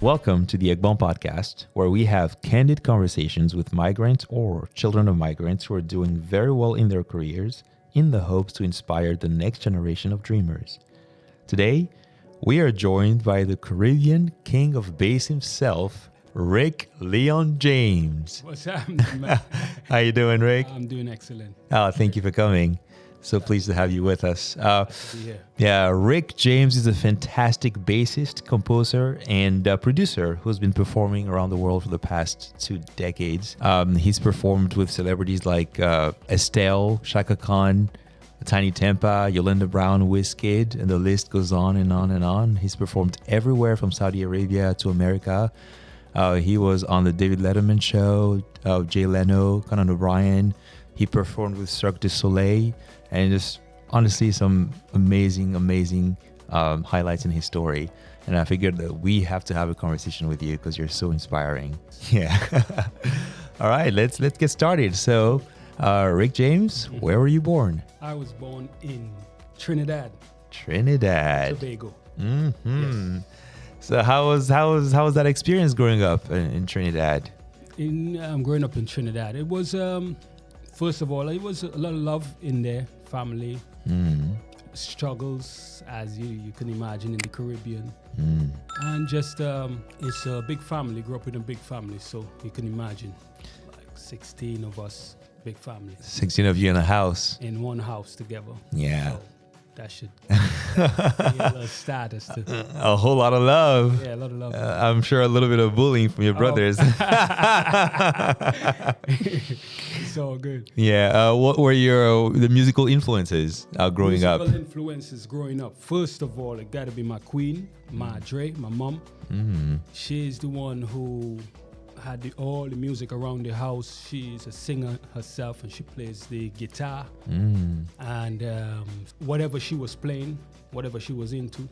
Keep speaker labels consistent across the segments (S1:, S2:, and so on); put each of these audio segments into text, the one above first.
S1: Welcome to the Egbon Podcast, where we have candid conversations with migrants or children of migrants who are doing very well in their careers in the hopes to inspire the next generation of dreamers. Today, we are joined by the Caribbean king of bass himself, Rick Leon James.
S2: What's up, man?
S1: How you doing, Rick?
S2: I'm doing excellent.
S1: Oh, thank you for coming. So pleased to have you with us.
S2: Yeah.
S1: Rick James is a fantastic bassist, composer, and producer who's been performing around the world for the past 2 decades. He's performed with celebrities like Estelle, Shaka Khan, Tiny Tempa, Yolanda Brown, Wizkid, and the list goes on and on and on. He's performed everywhere from Saudi Arabia to America. He was on the David Letterman show, Jay Leno, Conan O'Brien. He performed with Cirque du Soleil, and just honestly some amazing highlights in his story. And I figured that we have to have a conversation with you because you're so inspiring. Yeah. All right, let's get started. So, Rick James, where were you born?
S2: I was born in Trinidad,
S1: Trinidad.
S2: Tobago.
S1: Mm-hmm.
S2: Yes.
S1: So how was that experience growing up in Trinidad?
S2: Growing up in Trinidad, it was first of all, it was a lot of love in there, family, struggles as you can imagine in the Caribbean, and just it's a big family. Grew up in a big family, so you can imagine, like 16 of us, big family.
S1: 16 of you in a house.
S2: In one house together.
S1: Yeah.
S2: So that should be a little status too.
S1: A whole lot of love.
S2: Yeah, a lot of love.
S1: I'm sure a little bit of bullying from your brothers.
S2: It's all good.
S1: Yeah. What were the musical influences growing up?
S2: Musical influences growing up. First of all, it got to be my queen, Madre, my mom. She's the one who had all the music around the house. She's a singer herself, and she plays the guitar. And whatever she was playing, whatever she was into,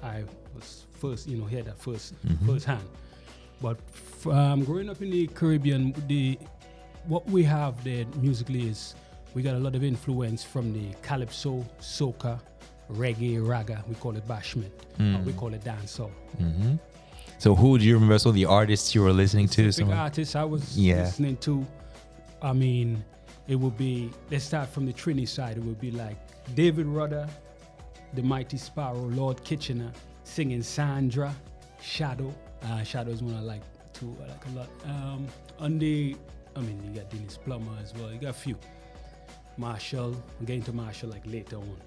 S2: I was first, hear that first hand. But growing up in the Caribbean, what we have there musically is we got a lot of influence from the calypso, soca, reggae, raga. We call it bashment. We call it dancehall.
S1: So who do you remember? So the artists you were listening to?
S2: Big artists I was listening to. I mean, it would be, let's start from the Trini side. It would be like David Rudder, The Mighty Sparrow, Lord Kitchener, singing Sandra, Shadow. Shadow is one I like too. I like a lot. You got Dennis Plummer as well. You got a few. Marshall. I'm getting to Marshall like later on.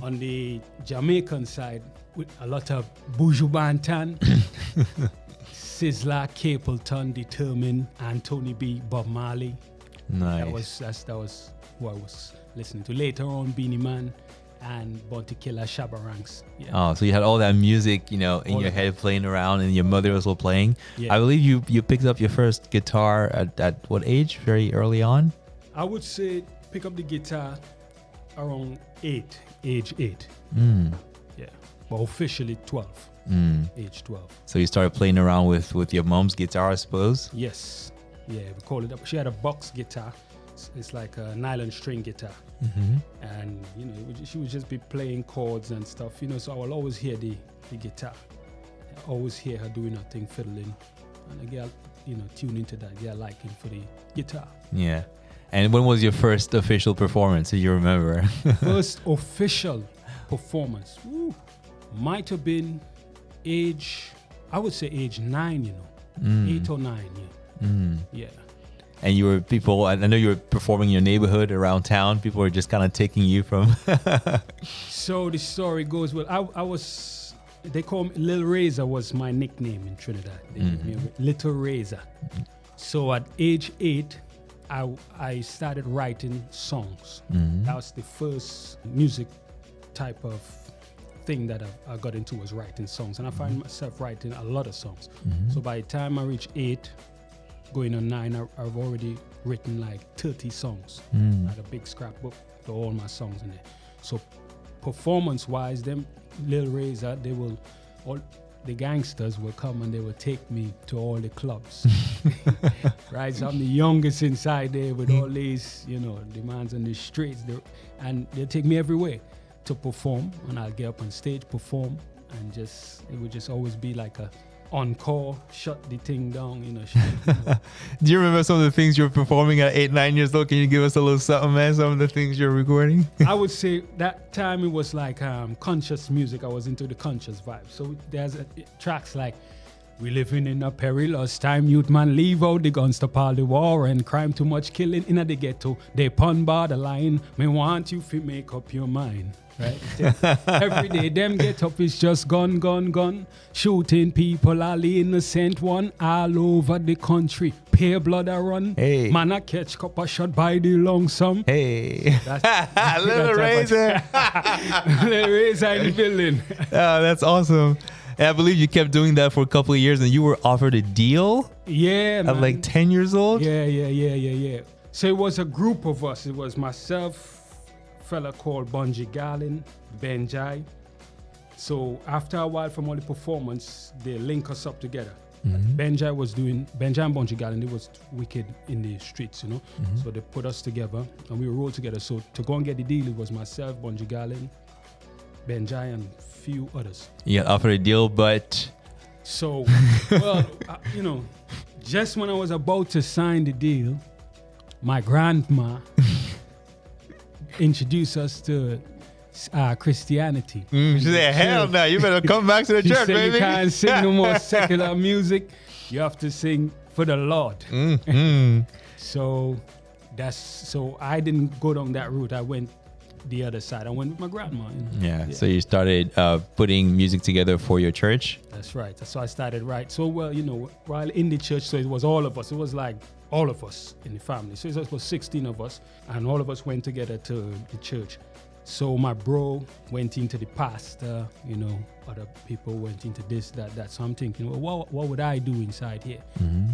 S2: On the Jamaican side, with a lot of Buju Banton, Sizzla, Capleton, Determined, Anthony B, Bob Marley.
S1: Nice.
S2: That was who I was listening to. Later on, Beanie Man and Bounty Killer, Shabba Ranks. Yeah.
S1: Oh, so you had all that music, in your head playing around, and your mother was also playing.
S2: Yeah.
S1: I believe you picked up your first guitar at what age? Very early on?
S2: I would say pick up the guitar around age 8. Yeah. But officially 12. Age 12.
S1: So you started playing around with your mom's guitar, I suppose?
S2: Yes. Yeah, we call it. She had a box guitar. It's like a nylon string guitar. And, she would just be playing chords and stuff, so I will always hear the guitar. I always hear her doing her thing, fiddling. And I get, tune into that, get a liking for the guitar.
S1: Yeah. And when was your first official performance, if you remember?
S2: First official performance. Might have been age 9, 8 or 9, yeah.
S1: And I know you were performing in your neighborhood around town. People were just kind of taking you from.
S2: So the story goes, I was, they call me, Lil Razor was my nickname in Trinidad. They gave me Little Razor. So at age 8, I started writing songs. That was the first music type of thing that I got into, was writing songs. And I find myself writing a lot of songs. So by the time I reached 8, going on 9, I've already written like 30 songs. I had a big scrapbook with all my songs in there. So performance-wise, them Lil Razor, the gangsters will come and they will take me to all the clubs. Right, so I'm the youngest inside there with all these, the mans on the streets. And they'll take me everywhere to perform, and I'll get up on stage, perform, and it would just always be like a encore, shut the thing down, you know.
S1: Do you remember some of the things you were performing at 8, 9 years old? Can you give us a little something, man? Some of the things you're recording?
S2: I would say that time it was like conscious music. I was into the conscious vibe. So there's tracks like, we living in a perilous time, youth man, leave out the guns to all the war and crime, too much killing in the ghetto. They pun bar the line, me want you to make up your mind. Right? Every day them get up is just gun, gun, gun. Shooting people, all the innocent one, all over the country. Pay blood a run.
S1: Hey.
S2: Man a catch copper shot by the longsome.
S1: Hey.
S2: That's
S1: Little Razor.
S2: Little Razor in the building.
S1: Oh, that's awesome. And I believe you kept doing that for a couple of years and you were offered a deal
S2: Yeah, man.
S1: at like 10 years old?
S2: Yeah. So it was a group of us. It was myself, fella called Bunji Garlin, Benjai. So after a while from all the performance, they link us up together. Benjai and Bunji Garlin, they was wicked in the streets, you know. So they put us together and we rolled together. So to go and get the deal, it was myself, Bunji Garlin, Benjai, and few others.
S1: You got offered a deal, but...
S2: So, well, you know, just when I was about to sign the deal, my grandma introduced us to Christianity.
S1: She said, hell no, you better come back to the
S2: She
S1: church,
S2: said,
S1: baby.
S2: you can't sing no more secular music. You have to sing for the Lord. So I didn't go down that route. I went the other side. I went with my grandma. You know?
S1: Yeah, so you started putting music together for your church?
S2: That's right. So I started right. So, well, you know, while in the church, so it was all of us. It was like all of us in the family. So it was 16 of us, and all of us went together to the church. So my bro went into the pastor, you know, other people went into this, that. So I'm thinking, well, what would I do inside here?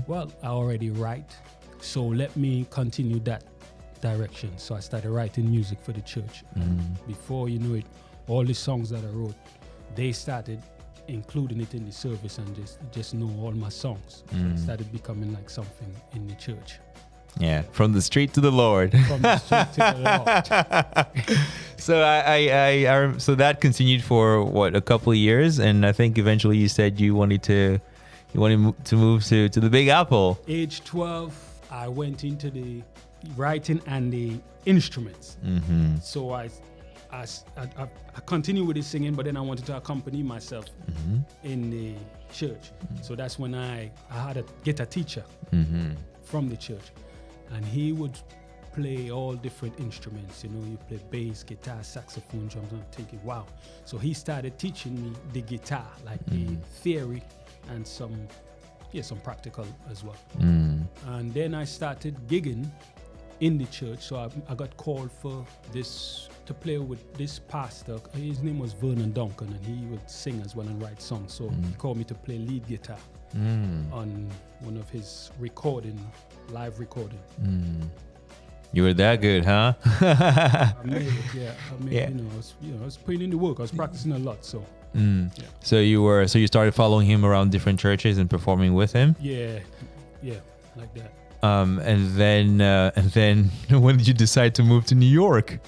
S2: Well, I already write, so let me continue that direction. So I started writing music for the church. Before you know it, all the songs that I wrote, they started including it in the service and just know all my songs. So it started becoming like something in the church.
S1: Yeah, from the street to the Lord.
S2: From the street to the Lord.
S1: So so that continued for what, a couple of years, and I think eventually you said you wanted to move to the Big Apple.
S2: Age 12, I went into the writing and the instruments. So I continued with the singing, but then I wanted to accompany myself in the church. So that's when I had to get a teacher from the church, and he would play all different instruments. You know, you play bass, guitar, saxophone, drums. I'm thinking, wow. So he started teaching me the guitar, like the theory and some practical as well. And then I started gigging in the church. So I got called for this, to play with this pastor. His name was Vernon Duncan, and he would sing as well and write songs. So he called me to play lead guitar on one of his live recording.
S1: You were that good, huh?
S2: I made it, yeah. I was putting in the work. I was practicing a lot, so.
S1: So you started following him around different churches and performing with him?
S2: Yeah, like that.
S1: And then when did you decide to move to New York?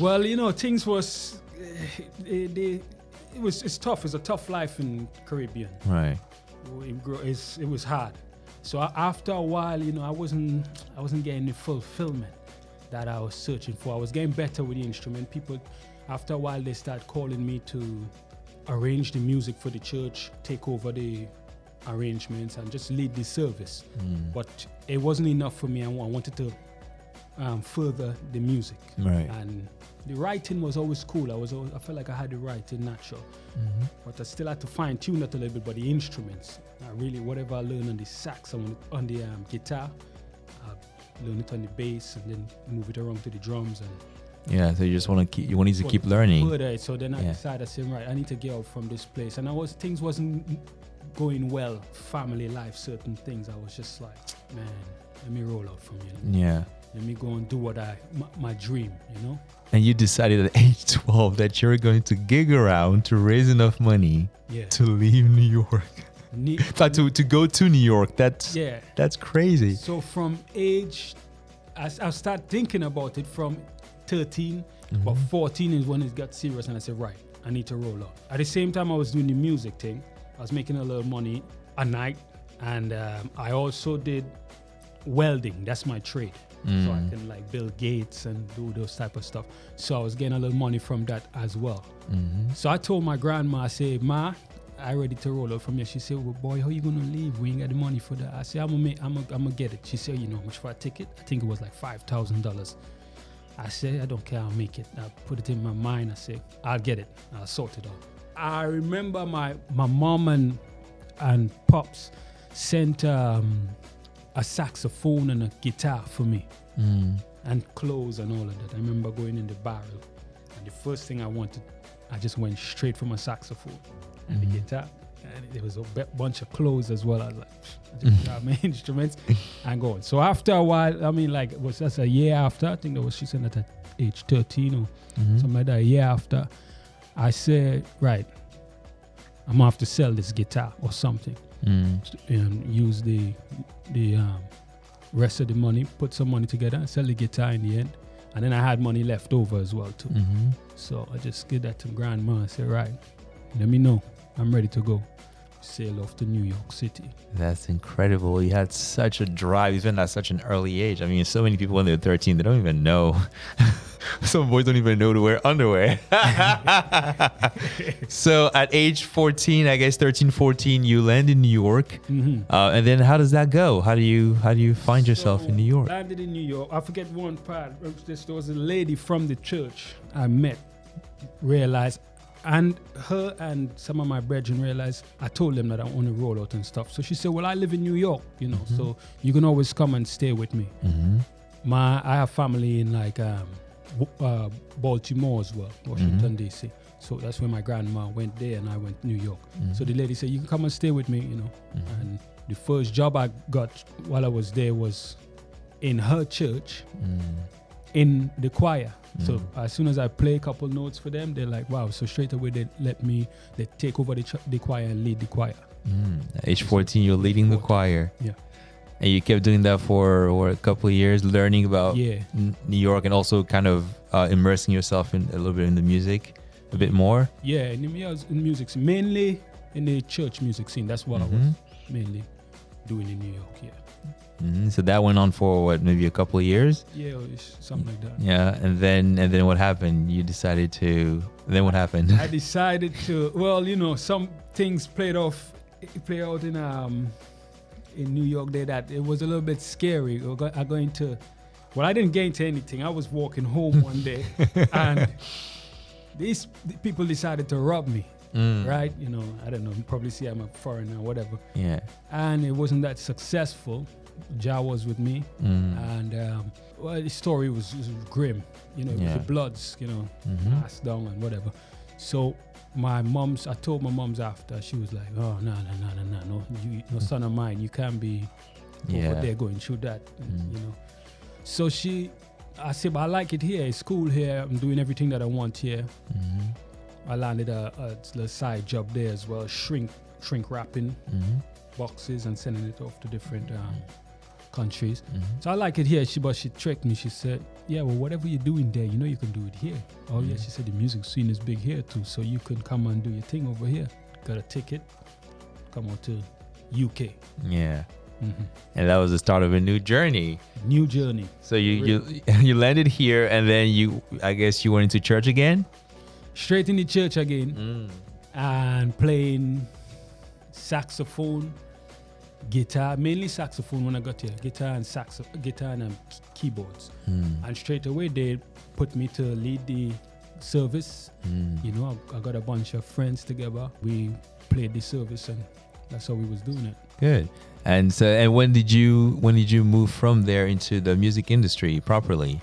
S2: Well, you know, things was, it's tough. It's a tough life in Caribbean.
S1: Right.
S2: It was hard. So after a while, you know, I wasn't getting the fulfillment that I was searching for. I was getting better with the instrument. People, after a while, they start calling me to arrange the music for the church, take over the arrangements, and just lead the service. But it wasn't enough for me. I wanted to further the music.
S1: Right.
S2: And the writing was always cool. I felt like I had the writing natural. But I still had to fine tune it a little bit. But the instruments, whatever I learned on the sax, on the guitar, I learn it on the bass, and then move it around to the drums. And
S1: yeah, so you just want to keep learning.
S2: Further. So then I decided, I said, right, I need to get out from this place. And things wasn't going well, family life, certain things. I was just like, man, let me roll out from here.
S1: Yeah.
S2: Let me go and do my dream, you know?
S1: And you decided at age 12 that you were going to gig around to raise enough money to leave New York. To go to New York. That's crazy.
S2: So from age, I started thinking about it from 13, but 14 is when it got serious, and I said, right, I need to roll out. At the same time I was doing the music thing, I was making a little money a night, and I also did welding. That's my trade. So I can like build gates and do those type of stuff. So I was getting a little money from that as well. So I told my grandma, I said, Ma, I ready to roll out from here. She said, well, boy, how you gonna leave? We ain't got the money for that. I said, I'm gonna get it. She said, you know how much for a ticket? I think it was like $5,000. I said, I don't care, I'll make it. I put it in my mind. I said, I'll get it. I'll sort it out. I remember my mom and pops sent a saxophone and a guitar for me, and clothes and all of that. I remember going in the barrel, and the first thing I just went straight for my saxophone and the guitar, and there was a bunch of clothes as well. I was like, I just grab my instruments and go on. So after a while, I mean, like, it was just a year after, I think she said that at age 13 or something like that, a year after, I said, right, I'm gonna have to sell this guitar or something. And use the rest of the money, put some money together and sell the guitar in the end. And then I had money left over as well too. So I just gave that to grandma and said, right, let me know, I'm ready to go. Sail off to New York City.
S1: That's incredible. You had such a drive, even at such an early age. I mean, so many people when they're 13, they don't even know. Some boys don't even know to wear underwear. So at age 14, I guess 13, 14, you land in New York. And then how does that go? How do you find yourself in New York?
S2: Landed in New York. I forget one part. There was a lady from the church I met, realized, and her and some of my brethren realized, I told them that I want to roll out and stuff. So she said, well, I live in New York, you know, so you can always come and stay with me. I have family in like Baltimore as well, Washington, D.C. So that's where my grandma went there and I went to New York. So the lady said, you can come and stay with me, you know. And the first job I got while I was there was in her church, in the choir. So as soon as I play a couple notes for them, they're like, wow. So straight away they take over the choir and lead the choir.
S1: At age 14, you're leading the choir.
S2: Yeah.
S1: And you kept doing that for a couple of years, learning about New York and also kind of immersing yourself in a little bit in the music a bit more.
S2: Yeah, in the music scene, mainly in the church music scene. That's what I was mainly doing in New York,
S1: So that went on for what, maybe a couple of years?
S2: Yeah, something like that.
S1: Yeah, and then what happened? You decided to. Then what happened?
S2: I decided to. Well, you know, some things played out in New York there that it was a little bit scary. I didn't get into anything. I was walking home one day, and the people decided to rob me. Right? You know, I don't know. You probably see I'm a foreigner or whatever. Yeah. And it wasn't that successful. Jah was with me, and the story was grim. You know, it was the bloods, you know, passed down and whatever. So I told my mom's after. She was like, "Oh no, no son of mine, you can't be over there going through that," you know. So I said, "But I like it here. It's cool here. I'm doing everything that I want here." I landed a little side job there as well, shrink wrapping boxes and sending it off to different countries. So I like it here. But she tricked me. She said, yeah, well, whatever you're doing there, you know you can do it here. Oh yeah, she said the music scene is big here too, so you can come and do your thing over here. Got a ticket, come on to UK.
S1: Yeah. And that was the start of a new journey. So you landed here, and then I guess you went into church again?
S2: Straight in the church again, and playing saxophone, guitar, mainly saxophone when I got here, guitar and keyboards. And straight away they put me to lead the service. You know, I got a bunch of friends together. We played the service, and that's how we was doing it.
S1: Good. And when did you move from there into the music industry properly?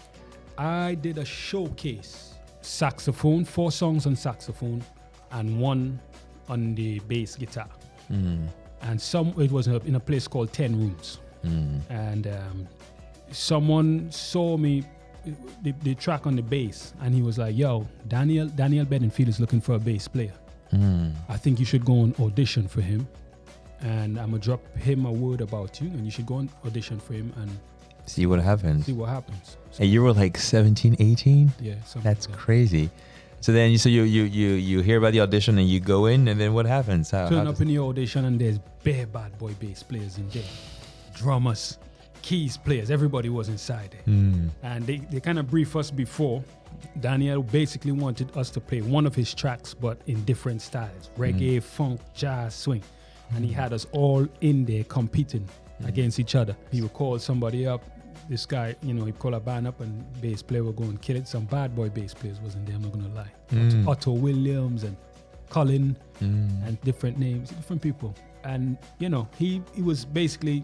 S2: I did a showcase. Saxophone, 4 songs on saxophone and 1 on the bass guitar. And it was in a place called 10 Rooms. And someone saw me, the track on the bass, and he was like, yo, Daniel Bedingfield is looking for a bass player. I think you should go and audition for him, and I'm gonna drop him a word about you, and you should go and audition for him and
S1: see what happens.
S2: So,
S1: and you were like 17, 18?
S2: Yeah.
S1: That's crazy. So then you hear about the audition and you go in, and then what happens?
S2: Turn up in the audition and there's bare bad boy bass players in there, drummers, keys players. Everybody was inside there, and they kind of briefed us before. Daniel basically wanted us to play one of his tracks, but in different styles: reggae, funk, jazz, swing, and he had us all in there competing against each other. He would call somebody up. This guy, he'd call a band up and bass player would go and kill it. Some bad boy bass players wasn't there, I'm not gonna lie. Otto Williams and Colin and different names, different people. And he was basically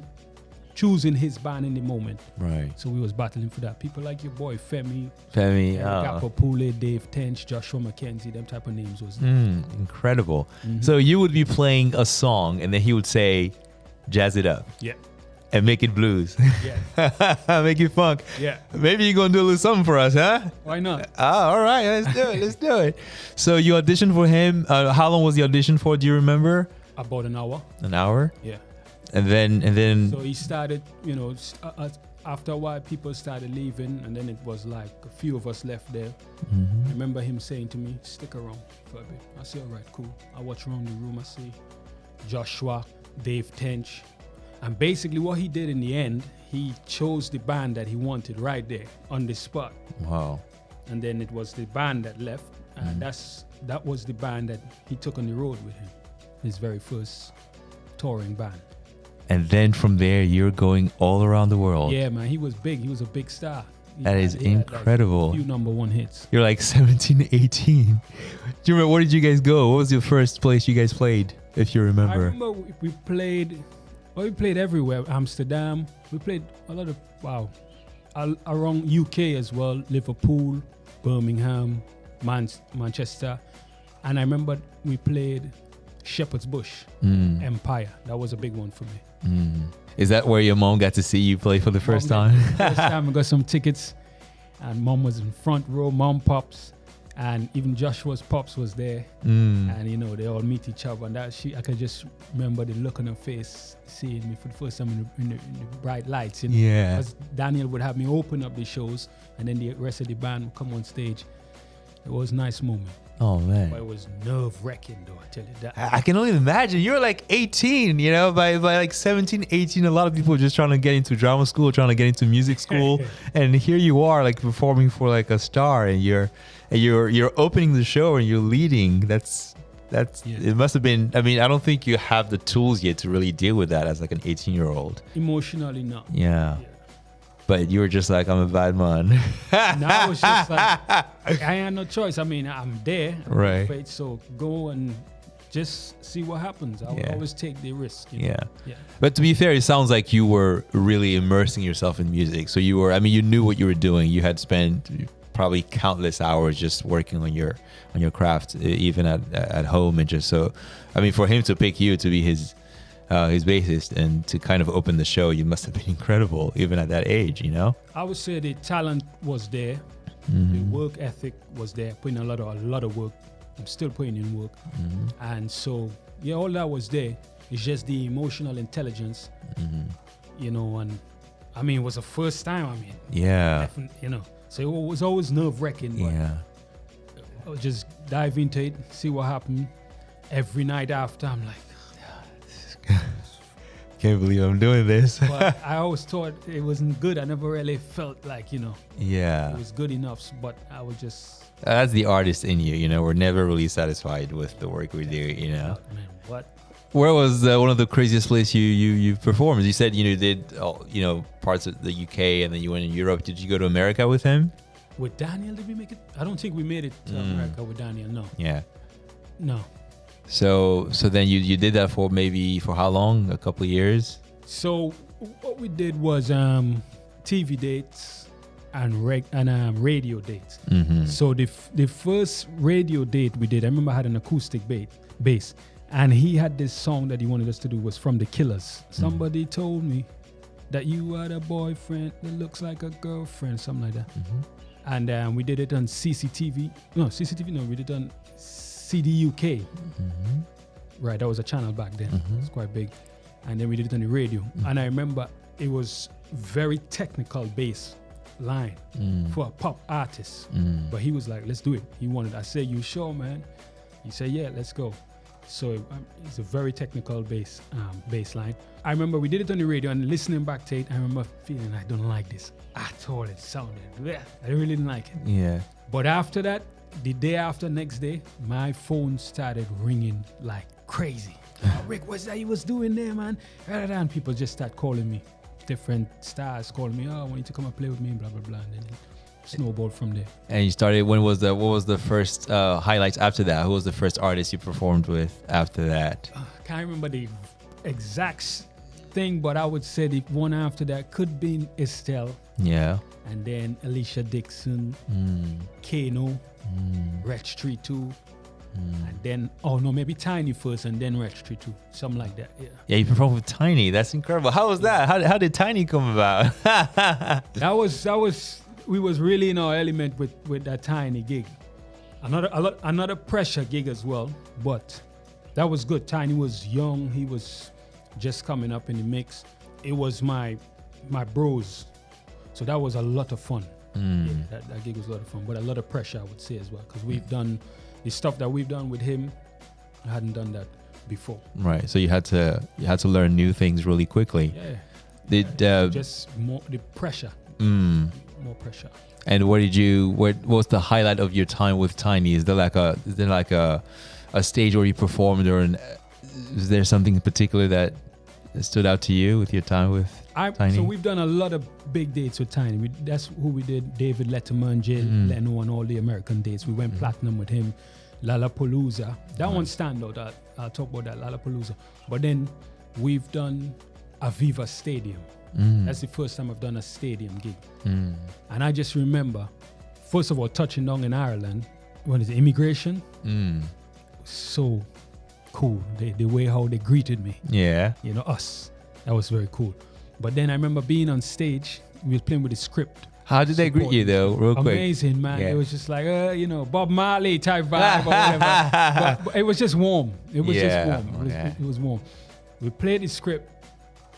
S2: choosing his band in the moment.
S1: Right.
S2: So we was battling for that. People like your boy Femi, Kapapule, Dave Tench, Joshua McKenzie, them type of names was there.
S1: Incredible. So you would be playing a song and then he would say, jazz it up.
S2: Yeah.
S1: And make it blues.
S2: Yeah.
S1: Make it funk.
S2: Yeah.
S1: Maybe you're going to do a little something for us, huh?
S2: Why not?
S1: All right. Let's do it. So you auditioned for him. How long was the audition for? Do you remember?
S2: About an hour.
S1: An hour?
S2: Yeah.
S1: And then.
S2: So he started, after a while, people started leaving, and then it was like a few of us left there. I remember him saying to me, stick around for a bit. I said, all right, cool. I watch around the room. I see Joshua, Dave Tench. And basically what he did in the end, he chose the band that he wanted right there on the spot.
S1: Wow.
S2: And then it was the band that left. And that was the band that he took on the road with him. His very first touring band.
S1: And then from there, you're going all around the world.
S2: Yeah, man. He was big. He was a big star.
S1: That is incredible.
S2: Had, like, a few number one hits.
S1: You're like 17, 18. Do you remember, where did you guys go? What was your first place you guys played, if you remember?
S2: I remember we played everywhere. Amsterdam. We played a lot of, around UK as well. Liverpool, Birmingham, Manchester. And I remember we played Shepherd's Bush, Empire. That was a big one for me.
S1: Is that where your mom got to see you play for the first time?
S2: First time I got some tickets, and mom was in front row, mom, pops, and even Joshua's pops was there. And they all meet each other, and I could just remember the look on her face, seeing me for the first time in the bright lights.
S1: Yeah.
S2: Because Daniel would have me open up the shows, and then the rest of the band would come on stage. It was a nice moment.
S1: Oh, man.
S2: But it was nerve-wracking, though, I tell you that.
S1: I can only imagine. You're like 18, by like 17, 18, a lot of people are just trying to get into drama school, trying to get into music school. And here you are, like, performing for like a star, and you're opening the show and you're leading. That's It must have been, I don't think you have the tools yet to really deal with that as like an 18-year-old.
S2: Emotionally, no.
S1: Yeah. But you were just like, I'm a bad man.
S2: No, I was just like, I had no choice. I'm there.
S1: Right.
S2: Afraid, so go and just see what happens. I would always take the risk.
S1: Yeah. But to be fair, it sounds like you were really immersing yourself in music. So you were, you knew what you were doing. You had spent probably countless hours just working on your craft, even at home, and just so. For him to pick you to be his bassist and to kind of open the show, you must have been incredible, even at that age,
S2: I would say the talent was there, the work ethic was there, putting a lot of work. I'm still putting in work, and so all that was there. It's just the emotional intelligence, and it was the first time. So it was always nerve-wracking. But I would just dive into it, see what happened. Every night after, I'm like,
S1: can't believe I'm doing this.
S2: But I always thought it wasn't good. I never really felt like, it was good enough. But I was just...
S1: That's the artist in you, We're never really satisfied with the work we do,
S2: Man, what?
S1: Where was one of the craziest places you performed? You said, you did, parts of the UK, and then you went in Europe. Did you go to America with him?
S2: With Daniel, did we make it? I don't think we made it to America with Daniel, no.
S1: Yeah.
S2: No.
S1: So then you did that for how long? A couple of years?
S2: So what we did was TV dates and radio dates. So the first radio date we did, I remember I had an acoustic bass, and he had this song that he wanted us to do was from The Killers. Somebody told me that you had a boyfriend that looks like a girlfriend, something like that. And we did it on CCTV. No, we did it on CD UK. Right, that was a channel back then. It's quite big. And then we did it on the radio. And I remember it was very technical bass. line for a pop artist. But he was like, let's do it. He wanted. I said, you sure, man? He said, yeah, let's go. So it's a very technical bass line. I remember we did it on the radio and listening back to it, I remember feeling I don't like this at all. It sounded, I really didn't like it.
S1: Yeah.
S2: But after that, the day after, next day, my phone started ringing like crazy. Oh, Rick, what's that you was doing there, man? And people just start calling me. Different stars calling me, oh, I want you to come and play with me, blah, blah, blah. And then it snowballed from there.
S1: And you started, what was the first highlights after that? Who was the first artist you performed with after that?
S2: Can't remember the exact thing, but I would say the one after that could be Estelle.
S1: Yeah.
S2: And then Alicia Dixon, Kano, Wretch 3-2. And then, maybe Tiny first and then Wretch 3-2. Something like that, yeah.
S1: Yeah, you performed with Tiny. That's incredible. How was that? How did Tiny come about?
S2: We was really in our element with that Tiny gig. Another pressure gig as well, but that was good. Tiny was young. He was just coming up in the mix. It was my bros. So that was a lot of fun. Yeah, that gig was a lot of fun, but a lot of pressure, I would say, as well, because we've done the stuff that we've done with him. I hadn't done that before.
S1: Right. So you had to learn new things really quickly.
S2: Yeah. Just more the pressure. More pressure.
S1: And what was the highlight of your time with Tiny? Is there like a stage where you performed, or is there something in particular that stood out to you with your time with Tiny?
S2: So we've done a lot of big dates with Tiny. That's who we did. David Letterman, Jay Leno, and all the American dates. We went platinum with him. Lollapalooza. That one stand out. I'll talk about that, Lollapalooza. But then we've done Aviva Stadium. That's the first time I've done a stadium gig. And I just remember, first of all, touching down in Ireland, when it's immigration, so cool. The way how they greeted me.
S1: Yeah.
S2: Us. That was very cool. But then I remember being on stage, we were playing with the script.
S1: How did they greet you though, real quick?
S2: Amazing, man. Yeah. It was just like, Bob Marley type vibe or whatever. But it was just warm. It was just warm. It was warm. We played the script.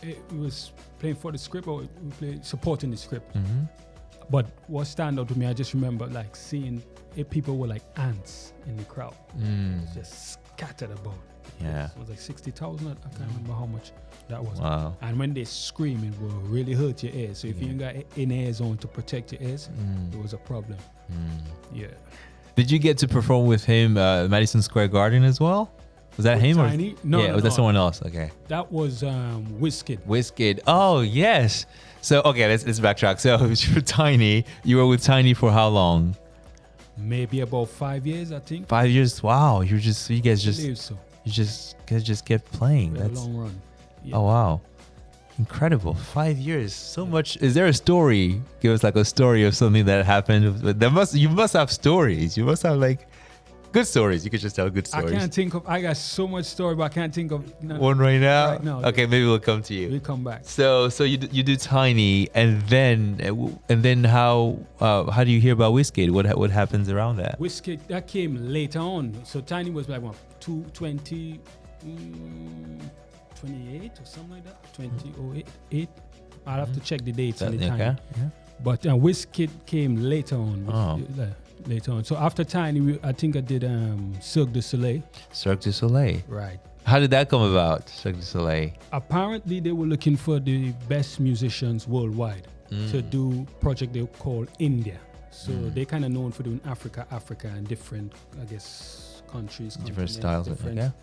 S2: It was playing for the script, or we played supporting the script. But what stand out to me, I just remember like seeing people were like ants in the crowd. Just scattered about.
S1: Yeah.
S2: It was like 60,000. I can't remember how much that was.
S1: Wow.
S2: And when they scream, it will really hurt your ears. So if you ain't got in-ears on to protect your ears, it was a problem. Yeah.
S1: Did you get to perform with him Madison Square Garden as well? Was that
S2: with
S1: him?
S2: Tiny? No,
S1: was that someone else? Okay.
S2: That was Wizkid.
S1: Wizkid. Oh, yes. So, okay, let's backtrack. So, for Tiny, you were with Tiny for how long?
S2: Maybe about 5 years, I think.
S1: 5 years? Wow. You guys just kept playing.
S2: That's a long run. Yeah.
S1: Oh, wow. Incredible. 5 years. So much. Is there a story? Give us like a story of something that happened. You must have stories. You must have like good stories. You could just tell good stories.
S2: I got so much story, but I can't think of
S1: one right now.
S2: Right now.
S1: Okay, maybe we'll come to you.
S2: We'll come back.
S1: So you do Tiny, and then how do you hear about Wizkid? What happens around that?
S2: Wizkid, that came later on. So Tiny was like 28 or something like that. 2008. I'll have to check the dates and the time.
S1: Okay. Yeah.
S2: But Wizkid came later on. Later on. So after Tiny, I think I did Cirque du Soleil.
S1: Cirque du Soleil.
S2: Right.
S1: How did that come about, Cirque du Soleil?
S2: Apparently, they were looking for the best musicians worldwide to do project they call India. So they're kind of known for doing Africa, and different, I guess, countries.
S1: Different styles.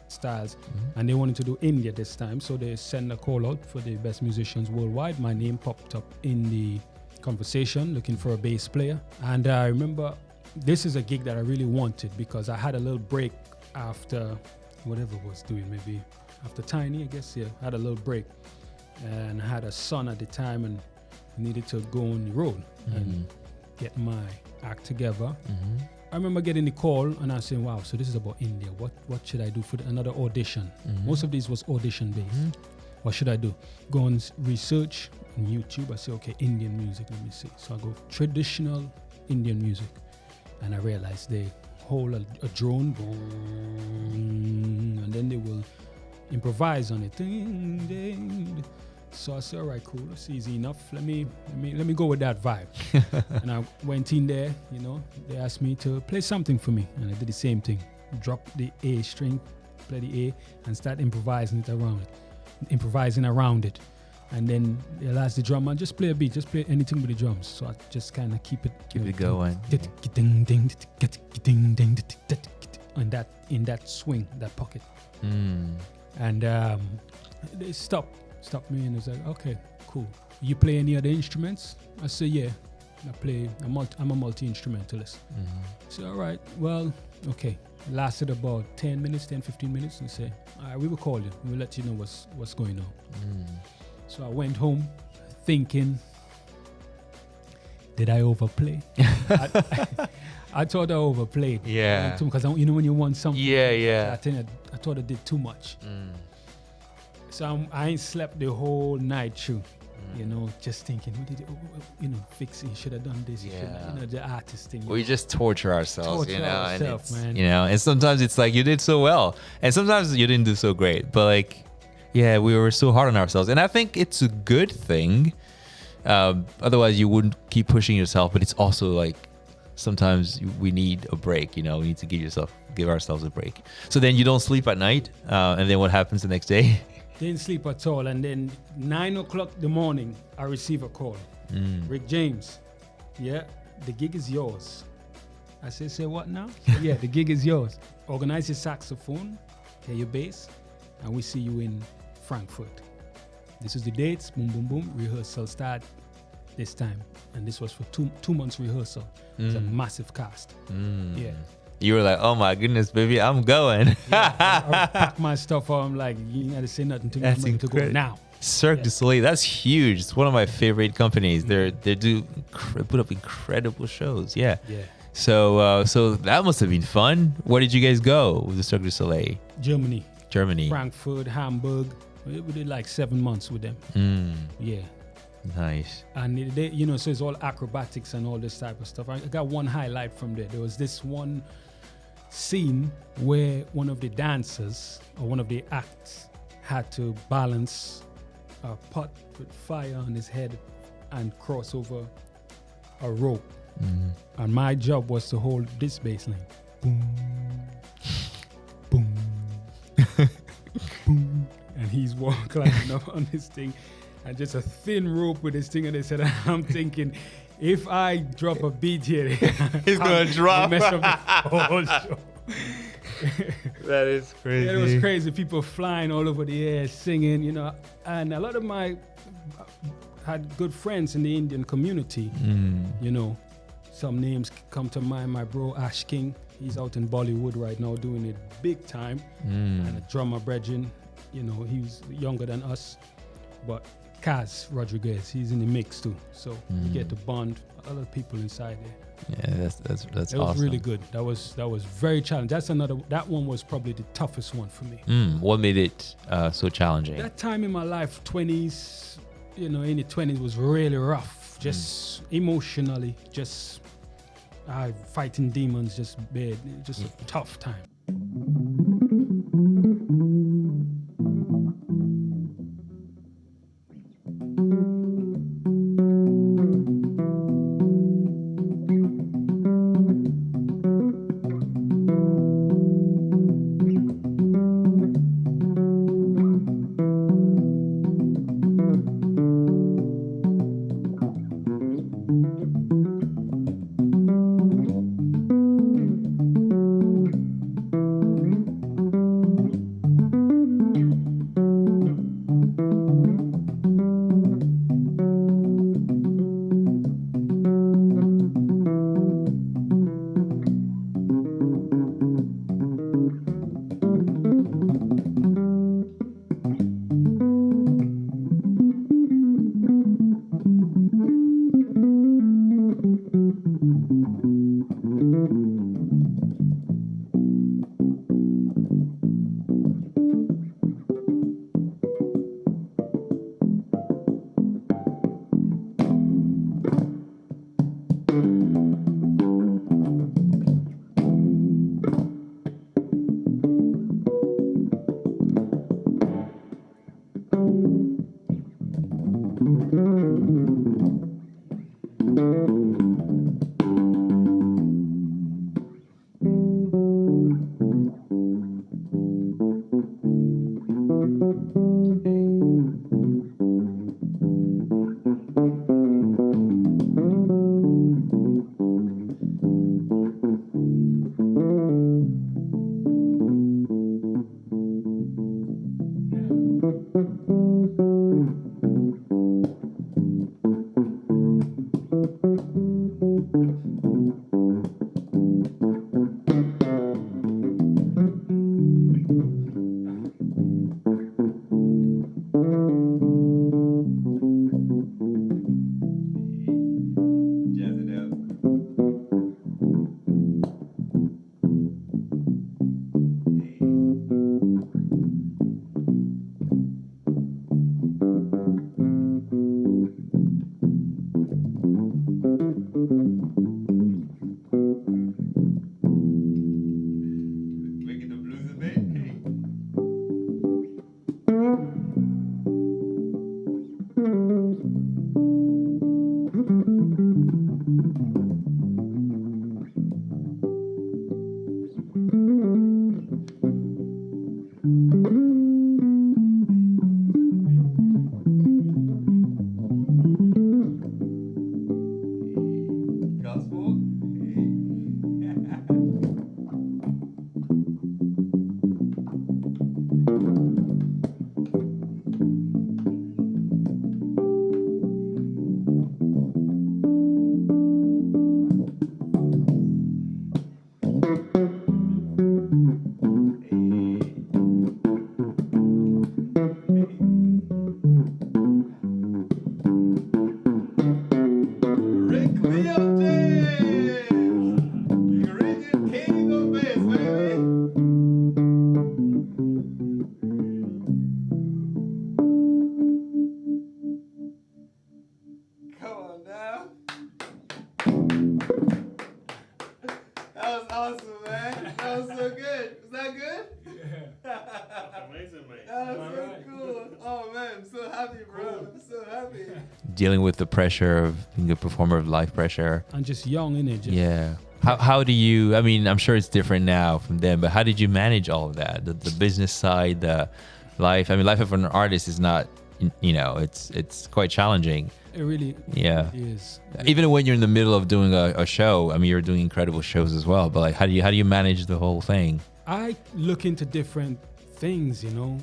S2: Styles. And they wanted to do India this time. So they sent a call out for the best musicians worldwide. My name popped up in the conversation, looking for a bass player. And I remember this is a gig that I really wanted because I had a little break after whatever I was doing, maybe after Tiny, I guess. Yeah, I had a little break and I had a son at the time and needed to go on the road and get my act together. I remember getting the call and I was saying, wow, so this is about India. What should I do for another audition? Most of these was audition based. What should I do? Go and research on YouTube. I say, okay, Indian music, let me see. So I go traditional Indian music. And I realized they hold a drone, boom, and then they will improvise on it. Ding, ding. So I said, all right, cool, it's easy enough. Let me go with that vibe. And I went in there, you know, they asked me to play something for me, and I did the same thing. Drop the A string, play the A, and start improvising around it. And then they'll ask the drummer, just play a beat, just play anything with the drums. So I just kind of keep it
S1: going.
S2: In that swing, that pocket.
S1: Mm.
S2: And they stopped me, and it's like, okay, cool. You play any other instruments? I said, yeah. I'm a multi-instrumentalist.
S1: Mm-hmm.
S2: So, all right, well, okay. Lasted about 10 minutes, 10, 15 minutes, and say, all right, we will call you. We'll let you know what's going on.
S1: Mm.
S2: So I went home thinking, did I overplay? I thought I overplayed.
S1: Yeah.
S2: Because you know when you want something.
S1: Yeah.
S2: I thought I did too much.
S1: Mm.
S2: So I ain't slept the whole night through. You know, just thinking, what did you know, fix it? You should have done this. You should have, you know, the artist thing.
S1: We just torture ourselves, you know,
S2: man.
S1: You know, and sometimes it's like you did so well, and sometimes you didn't do so great. But like, yeah, we were so hard on ourselves, and I think it's a good thing. Otherwise, you wouldn't keep pushing yourself. But it's also like sometimes we need a break. You know, we need to give ourselves a break. So then you don't sleep at night, and then what happens the next day?
S2: Didn't sleep at all. And then 9 o'clock in the morning, I receive a call. Rick James, yeah, the gig is yours. I said, say what now? Yeah, the gig is yours. Organize your saxophone, play your bass, and we see you in Frankfurt. This is the dates, boom, boom, boom. Rehearsal start this time. And this was for two months rehearsal. It's a massive cast. Yeah.
S1: You were like, oh my goodness, baby, I'm going.
S2: I packed my stuff up. I'm like, you ain't got to say nothing to me. I'm ready to go now.
S1: Cirque du Soleil, that's huge. It's one of my favorite companies. They put up incredible shows. Yeah. So that must have been fun. Where did you guys go with the Cirque du Soleil?
S2: Germany.
S1: Frankfurt,
S2: Hamburg. We did like 7 months with them. Yeah.
S1: Nice.
S2: And they, you know, so it's all acrobatics and all this type of stuff. I got one highlight from there. There was this one scene where one of the dancers or one of the acts had to balance a pot with fire on his head and cross over a rope. And my job was to hold this bass line. Boom, boom, boom. And he's climbing up on this thing. And just a thin rope with this thing on his head. I'm thinking, if I drop a beat here,
S1: he's going to drop.
S2: I'll mess up the whole show.
S1: That is crazy.
S2: Yeah, it was crazy. People flying all over the air, singing, you know. And a lot of my had good friends in the Indian community. You know, some names come to mind. My bro Ash King, he's out in Bollywood right now doing it big time. And a drummer, Bredgen, you know, he was younger than us, but Kaz Rodriguez, he's in the mix too. So you get to bond other people inside there.
S1: Yeah, that's
S2: It
S1: awesome.
S2: was really good. That was very challenging. That one was probably the toughest one for me.
S1: What made it so challenging?
S2: That time in my life, 20s, you know, in the 20s was really rough. Just emotionally, just fighting demons, just bad. Just a tough time.
S1: Making the blues a bit. Hey. Gospel. Rick Leo James, the original king of bass, baby. Come on now. That was awesome, man. That was so good. Was that good?
S3: Amazing, mate.
S1: That was so cool. Oh man, I'm so happy, bro. I'm so happy.
S4: Dealing with the pressure of being a performer, of life pressure.
S2: And just young, innit? Just,
S4: Yeah. How do you, I mean, I'm sure it's different now from then, but how did you manage all of that? The business side, the life. I mean, life of an artist is not, you know, it's quite challenging.
S2: It really
S4: Yeah.
S2: is.
S4: Even when you're in the middle of doing a show, I mean, you're doing incredible shows as well, but like, how do you manage the whole thing?
S2: I look into different things, you know.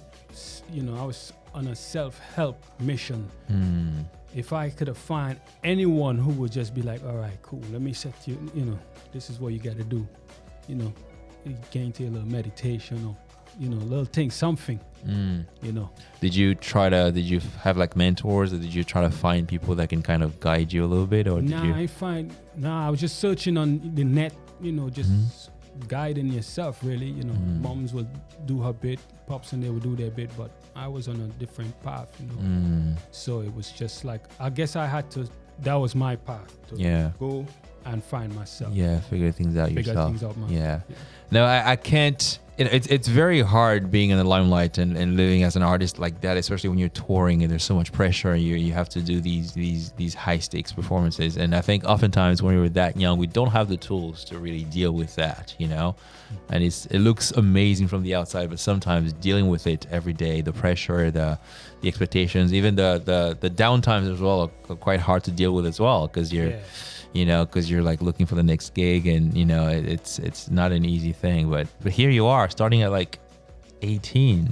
S2: I was on a self-help mission. If I could have found anyone who would just be like, all right, cool, let me set you, you know, this is what you got to do. You know, you get into a little meditation or, you know, a little thing, something, you know.
S4: Did you have like mentors, or did you try to find people that can kind of guide you a little bit, or did you?
S2: I was just searching on the net, you know, just guiding yourself, really. You know, moms will do her bit, pops and they will do their bit, but I was on a different path, you know. So it was just like, I guess I had to, that was my path to go and find myself.
S4: Yeah, figure things out yourself.
S2: Things out myself.
S4: Yeah. No, I can't. It's very hard being in the limelight and living as an artist like that, especially when you're touring and there's so much pressure and you have to do these high stakes performances. And I think oftentimes when we're that young, we don't have the tools to really deal with that, you know. And it looks amazing from the outside, but sometimes dealing with it every day, the pressure, the expectations, even the downtimes as well are quite hard to deal with as well, because you're like looking for the next gig, and you know it's not an easy thing. But here you are, starting at like 18,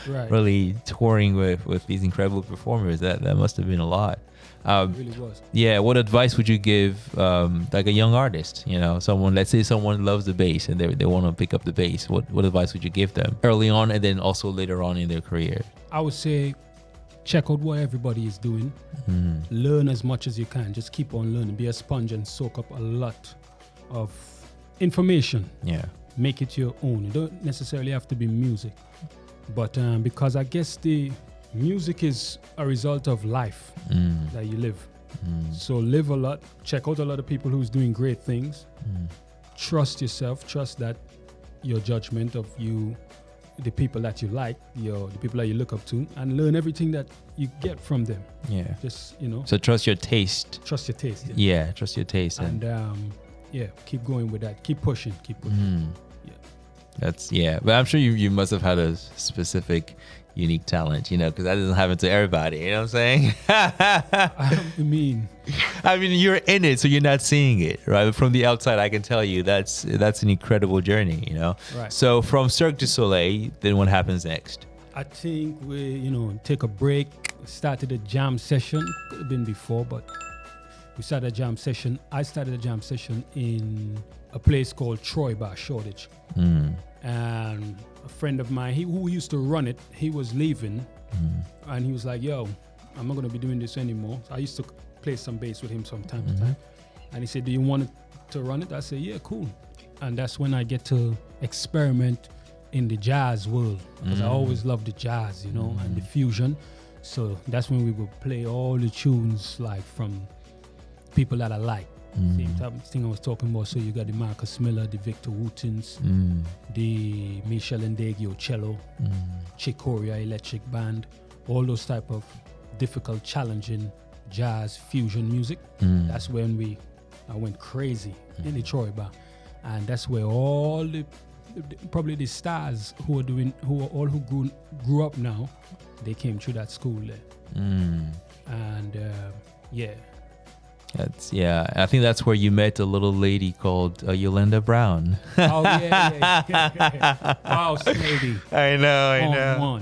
S2: Right.
S4: really touring with these incredible performers. That must have been a lot.
S2: It really was.
S4: Yeah, what advice would you give like a young artist? You know, let's say someone loves the bass and they want to pick up the bass. What advice would you give them early on, and then also later on in their career?
S2: I would say check out what everybody is doing. Learn as much as you can. Just keep on learning. Be a sponge and soak up a lot of information.
S4: Yeah.
S2: Make it your own. You don't necessarily have to be music. But because I guess the music is a result of life that you live. So live a lot. Check out a lot of people who's doing great things. Trust yourself. Trust that your judgment of you the people that you like, the people that you look up to, and learn everything that you get from them.
S4: Yeah.
S2: Just
S4: So trust your taste.
S2: trust your taste.
S4: Yeah, trust your taste.
S2: And keep going with that. Keep pushing. Yeah.
S4: That's but I'm sure you must have had a specific unique talent, because that doesn't happen to everybody, you know what I'm saying? I mean you're in it, so you're not seeing it, right? But from the outside I can tell you that's an incredible journey,
S2: Right.
S4: So from Cirque du Soleil, then what happens next?
S2: I think we take a break, started a jam session. Could have been before, but we started a jam session. I started a jam session in a place called Troy Bar, Shoreditch. And a friend of mine, who used to run it, he was leaving, and he was like, yo, I'm not going to be doing this anymore. So I used to play some bass with him from time to time. And he said, do you want to run it? I said, yeah, cool. And that's when I get to experiment in the jazz world, because I always loved the jazz, and the fusion. So that's when we would play all the tunes like from people that I like. Same type of thing I was talking about. So you got the Marcus Miller, the Victor Wootens, the Michel Ndegio cello, Chick Corea electric band, all those type of difficult, challenging jazz fusion music. That's when I went crazy in the Troy Bar, and that's where all the probably the stars who grew up now, they came through that school there. And
S4: I think that's where you met a little lady called Yolanda Brown.
S2: Oh yeah. Wow, lady.
S4: I know.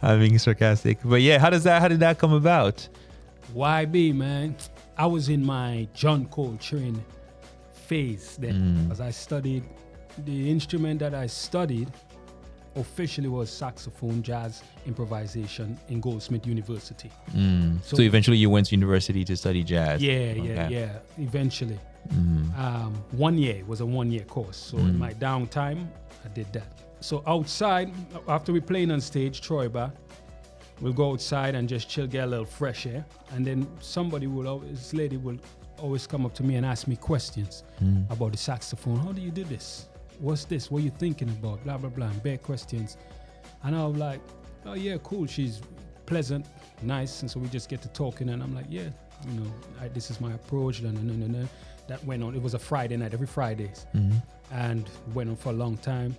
S4: I'm being sarcastic, but how did that come about?
S2: YB, man, I was in my John Coltrane phase then, because I studied the instrument that I studied officially was saxophone, jazz improvisation in Goldsmith University.
S4: So eventually you went to university to study jazz.
S2: Yeah. Eventually. 1 year, it was a 1 year course. So in my downtime, I did that. So outside, after we playing on stage, Troy Bar, we'll go outside and just chill, get a little fresh air. And then this lady will always come up to me and ask me questions about the saxophone. How do you do this? What's this? What are you thinking about? Blah, blah, blah. And bare questions. And I was like, oh, yeah, cool. She's pleasant, nice. And so we just get to talking. And I'm like, yeah, this is my approach. That went on. It was a Friday night, every Fridays. And went on for a long time.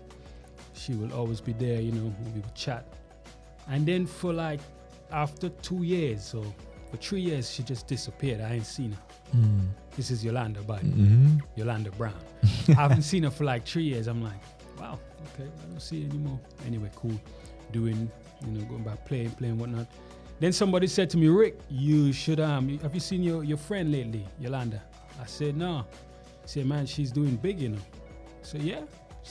S2: She will always be there, we would chat. And then for after 2 years, so for 3 years, she just disappeared. I ain't seen her. This is Yolanda, by Yolanda Brown. I haven't seen her for 3 years. I'm like, wow, okay, I don't see her anymore. Anyway, cool. Doing, going back, playing, whatnot. Then somebody said to me, Rick, you should, have you seen your friend lately, Yolanda? I said, no. He said, man, she's doing big, I said, yeah. I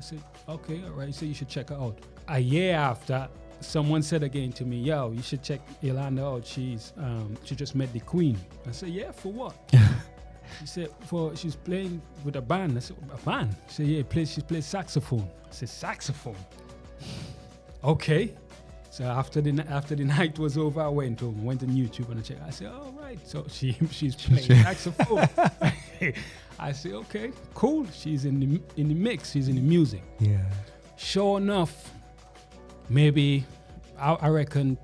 S2: said, okay, all right. So you should check her out. A year after, someone said again to me, yo, you should check Yolanda out. She just met the Queen. I said, yeah, for what? He said, she's playing with a band. I said, a band? He said, yeah, she plays saxophone. I said, saxophone? Okay. So after the night was over, I went home, went on YouTube and I checked. I said, all right. So she's playing saxophone. I said, okay, cool. She's in the mix. She's in the music.
S4: Yeah.
S2: Sure enough, maybe I reckon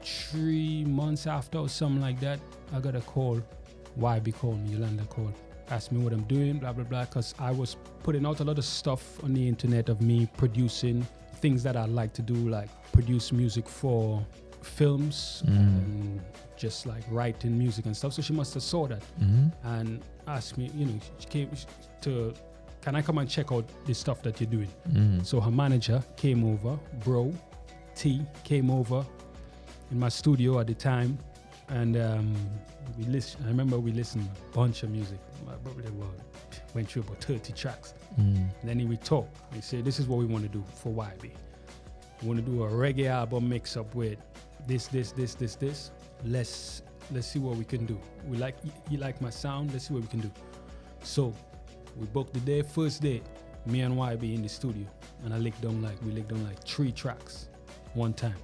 S2: 3 months after or something like that, I got a call. YB called me, Yolanda called, asked me what I'm doing, blah, blah, blah, because I was putting out a lot of stuff on the internet of me producing things that I like to do, like produce music for films and just writing music and stuff. So she must have saw that and asked me, she came to, can I come and check out the stuff that you're doing? So her manager came over, Bro T came over in my studio at the time, and I remember we listened to a bunch of music. Probably went through about 30 tracks. And then we talked. We said, this is what we want to do for YB. We want to do a reggae album mix up with this. Let's see what we can do. You like my sound? Let's see what we can do. So we booked the day, first day, me and YB in the studio, and we licked down 3 tracks one time.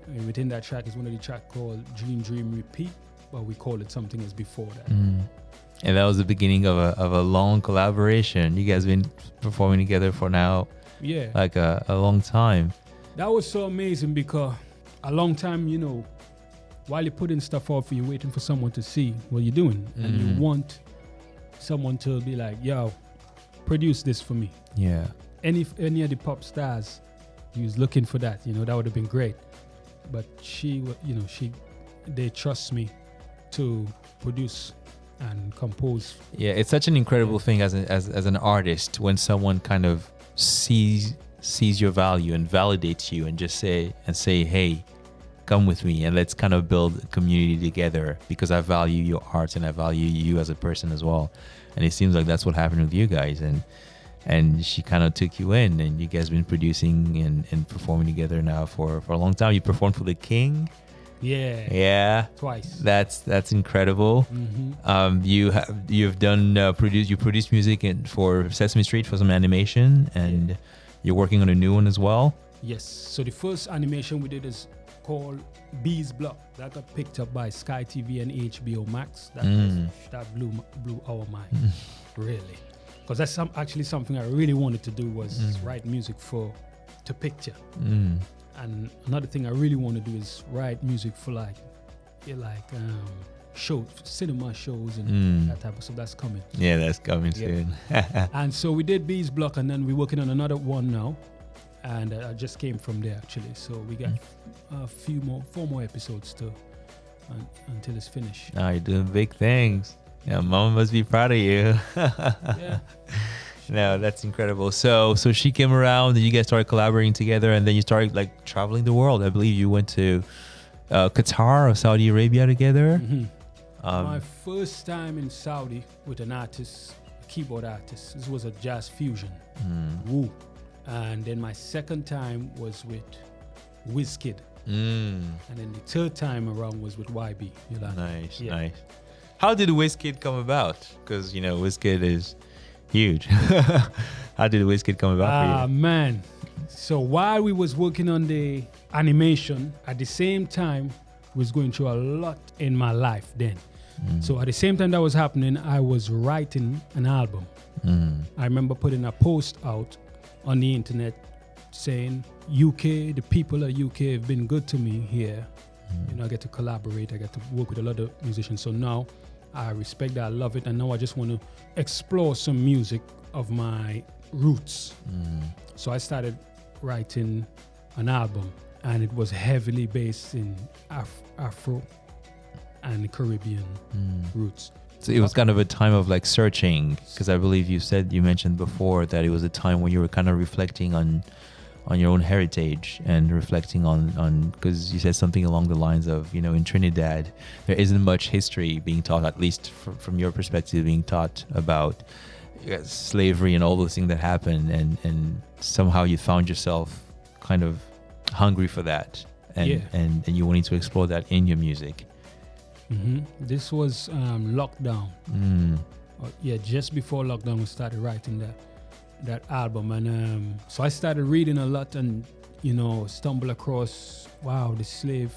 S2: And within that track is one of the tracks called Dream Repeat, but we call it something else before that.
S4: And that was the beginning of a long collaboration. You guys been performing together for now
S2: Yeah.
S1: like a long time.
S2: That was so amazing because a long time, you know, while you're putting stuff out for you, waiting for someone to see what you're doing. And you want someone to be like, yo, produce this for me.
S1: Yeah.
S2: Any of the pop stars, he was looking for that, you know, that would have been great. But they trust me to produce and compose.
S1: Yeah, it's such an incredible thing as an artist when someone kind of sees your value and validates you and just say, hey, come with me and let's kind of build a community together because I value your art and I value you as a person as well. And it seems like that's what happened with you guys. And she kind of took you in, and you guys been producing and performing together now for a long time. You performed for the King. Yeah.
S2: Twice.
S1: That's incredible. You've done produced music for Sesame Street for some animation, and you're working on a new one as well.
S2: Yes. So the first animation we did is called Bees Block. That got picked up by Sky TV and HBO Max. That blew our mind, really. Because that's actually something I really wanted to do was write music to picture. And another thing I really want to do is write music for cinema shows and that type of stuff. That's coming.
S1: Yeah, that's coming soon.
S2: And so we did Bees Block, and then we're working on another one now. And I just came from there actually. So we got four more episodes until it's finished.
S1: You're doing big things. Yeah, Mama must be proud of you.
S2: Yeah.
S1: No, that's incredible. So she came around, and you guys started collaborating together, and then you started like traveling the world. I believe you went to Qatar or Saudi Arabia together.
S2: My first time in Saudi with an artist, a keyboard artist. This was a jazz fusion. Woo. And then my second time was with Wizkid. And then the third time around was with YB.
S1: Nice. How did Wizkid come about? Because, Wizkid is huge. How did Wizkid come about for you?
S2: Man. So while we was working on the animation, at the same time, was going through a lot in my life then. So at the same time that was happening, I was writing an album. I remember putting a post out on the internet saying, UK, the people of UK have been good to me here. I get to collaborate. I get to work with a lot of musicians. So now I respect that. I love it. And now I just want to explore some music of my roots. So I started writing an album, and it was heavily based in Afro and Caribbean roots.
S1: So it was kind of a time of like searching, because I believe you mentioned before that it was a time when you were kind of reflecting on your own heritage and reflecting on because you said something along the lines of, in Trinidad, there isn't much history being taught, at least from your perspective, being taught about slavery and all those things that happened. And somehow you found yourself kind of hungry for that. And you wanted to explore that in your music.
S2: This was lockdown. Just before lockdown, we started writing that album, and so I started reading a lot, and stumbled across the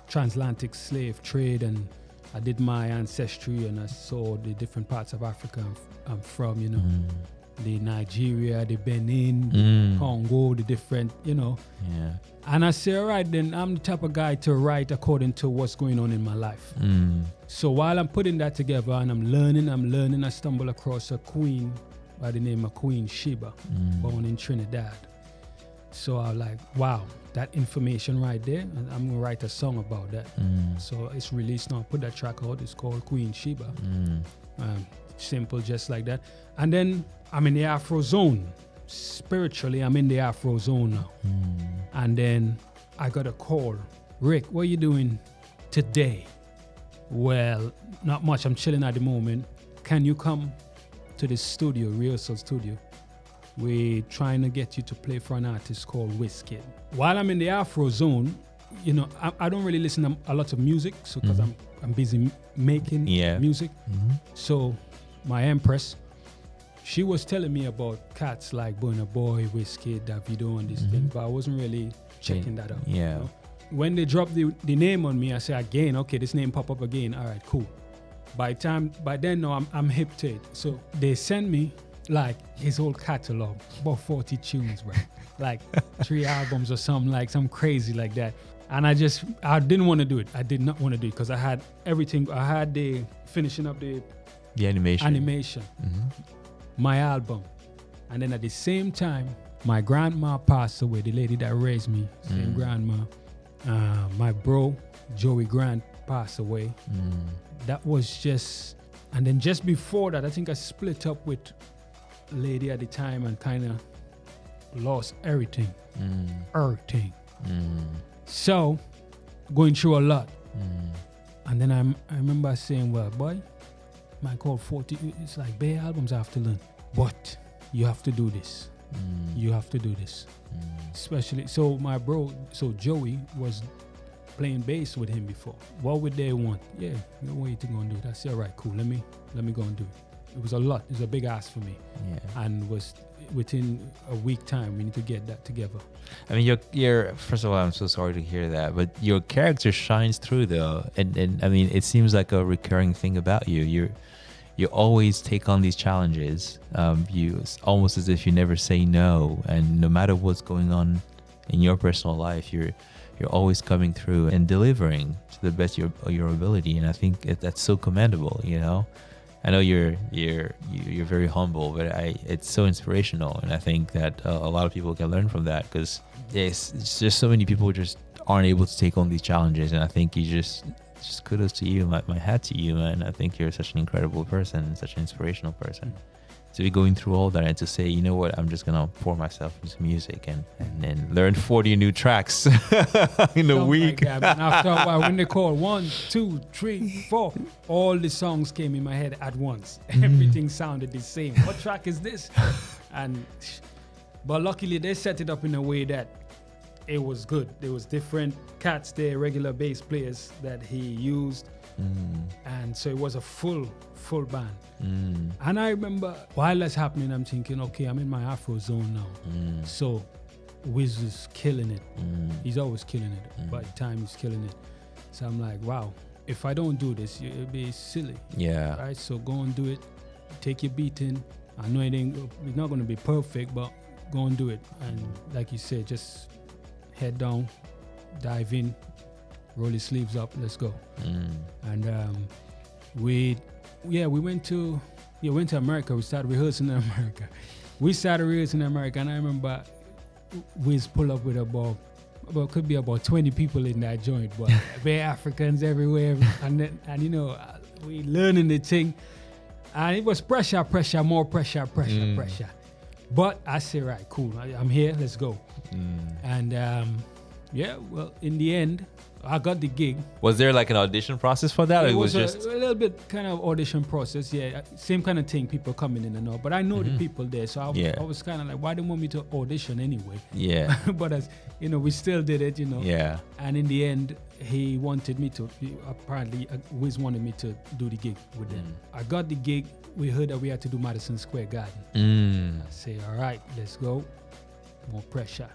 S2: transatlantic slave trade, and I did my ancestry, and I saw the different parts of Africa I'm from, the Nigeria, the Benin, Congo, the different, And I say, all right, then I'm the type of guy to write according to what's going on in my life. So while I'm putting that together and I'm learning, I stumble across a queen by the name of Queen Sheba, born in Trinidad. So I was like, wow, that information right there, and I'm going to write a song about that. So it's released now. Put that track out. It's called Queen Sheba. Simple, just like that. And then I'm in the Afro zone. Spiritually, I'm in the Afro zone now. And then I got a call. Rick, what are you doing today? Well, not much. I'm chilling at the moment. Can you come to the studio, rehearsal studio? We're trying to get you to play for an artist called Wizkid. While I'm in the Afro zone, I don't really listen to a lot of music, so because I'm busy making music. So my empress, she was telling me about cats like Burna Boy, Wizkid, Davido, and these things, but I wasn't really checking that out. When they dropped the name on me, I said again, okay, this name pop up again. All right, cool. By then, no, I'm hip to it. So they sent me like his whole catalog, about 40 tunes, bro. Like 3 albums or something, like some crazy like that. And I didn't want to do it. I did not want to do it because I had everything. I had the finishing up the
S1: animation.
S2: my album. And then at the same time, my grandma passed away, the lady that raised me, same grandma. My bro, Joey Grant, passed away. That was just, and then just before that, I think I split up with a lady at the time and kind of lost everything. Everything. So, going through a lot. And then I remember saying, well, boy, my call 40, it's like bare albums I have to learn. But you have to do this. You have to do this. Especially, so my bro, so Joey was playing bass with him before. What would they want? Yeah, no way to go and do it. I said, all right, cool, let me go and do it. It was a lot. It was a big ask for me.
S1: Yeah.
S2: And was within a week time, we need to get that together.
S1: I mean, you're first of all, I'm so sorry to hear that, but your character shines through though, and I mean, it seems like a recurring thing about you. You always take on these challenges. It's almost as if you never say no, and no matter what's going on in your personal life, you're always coming through and delivering to the best of your ability. And I think that's so commendable. You know, I know you're very humble, but it's so inspirational, and I think that a lot of people can learn from that, because it's just so many people just aren't able to take on these challenges, and I think you just kudos to you. My hat to you, man. I think you're such an incredible person, such an inspirational person. To be going through all that and to say, you know what, I'm just gonna pour myself into music and then learn 40 new tracks in a week.
S2: Like that. And after a while, when they call 1, 2, 3, 4, all the songs came in my head at once. Everything sounded the same. What track is this? But luckily they set it up in a way that it was good. There was different cats there, regular bass players that he used. And so it was a full band. And I remember while that's happening, I'm thinking, okay, I'm in my Afro zone now. So Wiz is killing it. He's always killing it. By the time he's killing it. So I'm like, wow, if I don't do this, it'll be silly.
S1: Yeah.
S2: Right? So go and do it. Take your beating. I know it's not going to be perfect, but go and do it. And like you said, just head down, dive in, roll your sleeves up, let's go. And we went to America. We started rehearsing in America. And I remember Wiz pull up with about could be about 20 people in that joint, but very Africans everywhere. And you know, we learning the thing. And it was pressure, more pressure. But I said, right, cool, I'm here, let's go. And well, in the end, I got the gig.
S1: Was there like an audition process for that?
S2: It
S1: or
S2: was
S1: just
S2: a little bit kind of audition process, yeah. Same kind of thing, people coming in and out. But I know the people there, so I was kind of like, why do you want me to audition anyway?
S1: Yeah.
S2: But as you know, we still did it, you know.
S1: Yeah.
S2: And in the end, he wanted me to. Apparently, Wiz wanted me to do the gig with them. I got the gig. We heard that we had to do Madison Square Garden. I say, all right, let's go. More pressure.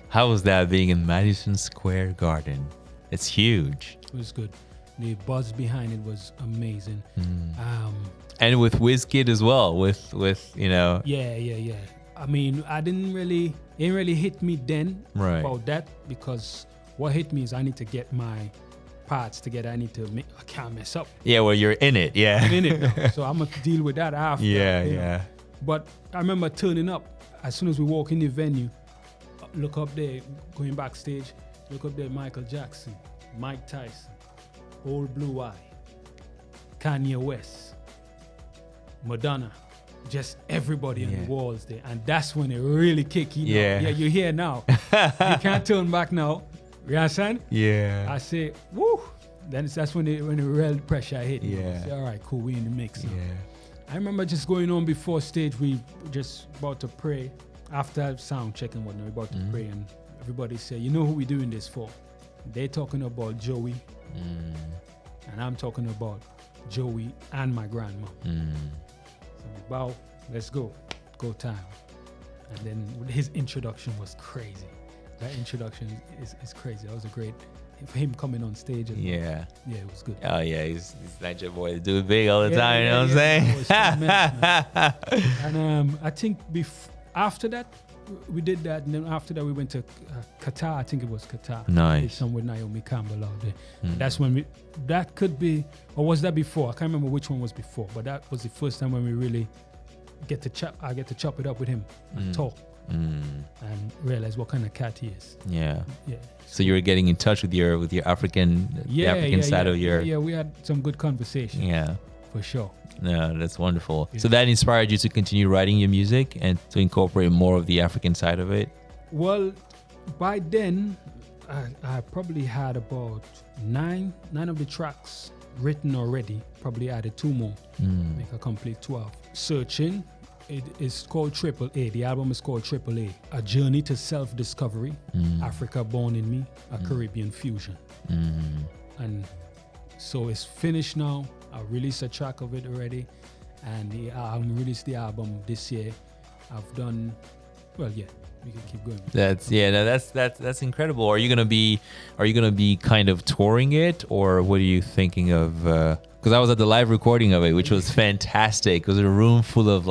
S1: How was that being in Madison Square Garden? It's huge.
S2: It was good. The buzz behind it was amazing.
S1: And with Wizkid as well, with you know.
S2: Yeah. I mean, it didn't really hit me then about that, because what hit me is I need to get my parts together. I can't mess up.
S1: Yeah, well, you're in it. Yeah.
S2: I'm in it now, so I'm gonna deal with that after.
S1: Yeah.
S2: Know. But I remember turning up as soon as we walk in the venue. Look up there, going backstage. Look up there, Michael Jackson, Mike Tyson, Old Blue Eye, Kanye West, Madonna, just everybody on the walls there. And that's when it really kicked in. Yeah, you're here now. You can't turn back now. You understand?
S1: Yeah.
S2: I say, woo. Then that's when the real pressure hit me.
S1: Yeah.
S2: I say, all right, cool, we in the mix now.
S1: Yeah.
S2: I remember just going on before stage, we just about to pray. After sound check and whatnot, we're about to pray, and everybody say, you know who we're doing this for? They're talking about Joey, and I'm talking about Joey and my grandma. So we bow, let's go time. And then his introduction was crazy. That introduction is crazy. That was a great for him coming on stage. As well.
S4: Yeah.
S2: Yeah, it was good.
S4: Oh yeah, he's Niger boy, do it big all the time. You know what I'm saying?
S2: That was tremendous, man. And I think after that, we did that, and then after that, we went to Qatar. I think it was Qatar.
S4: Nice.
S2: Did some with Naomi Campbell out there.
S4: Mm.
S2: That's when that could be, or was that before? I can't remember which one was before, but that was the first time when we really I get to chop it up with him and talk and realize what kind of cat he is.
S4: Yeah.
S2: Yeah.
S4: So you were getting in touch with your African, the African side of your.
S2: Yeah, we had some good conversation.
S4: Yeah.
S2: For sure.
S4: No, that's wonderful.
S2: Yeah.
S4: So that inspired you to continue writing your music and to incorporate more of the African side of it?
S2: Well, by then, I probably had about nine of the tracks written already. Probably added 2 more, make a complete 12. Searching, it is called Triple A. The album is called Triple A. A Journey to Self-Discovery, Africa Born in Me, a Caribbean Fusion. And so it's finished now. I released a track of it already, and I released the album this year. I've done, well, yeah, we can keep going.
S4: That's incredible. Are you gonna be kind of touring it, or what are you thinking of? Because I was at the live recording of it, which was fantastic. It was a room full of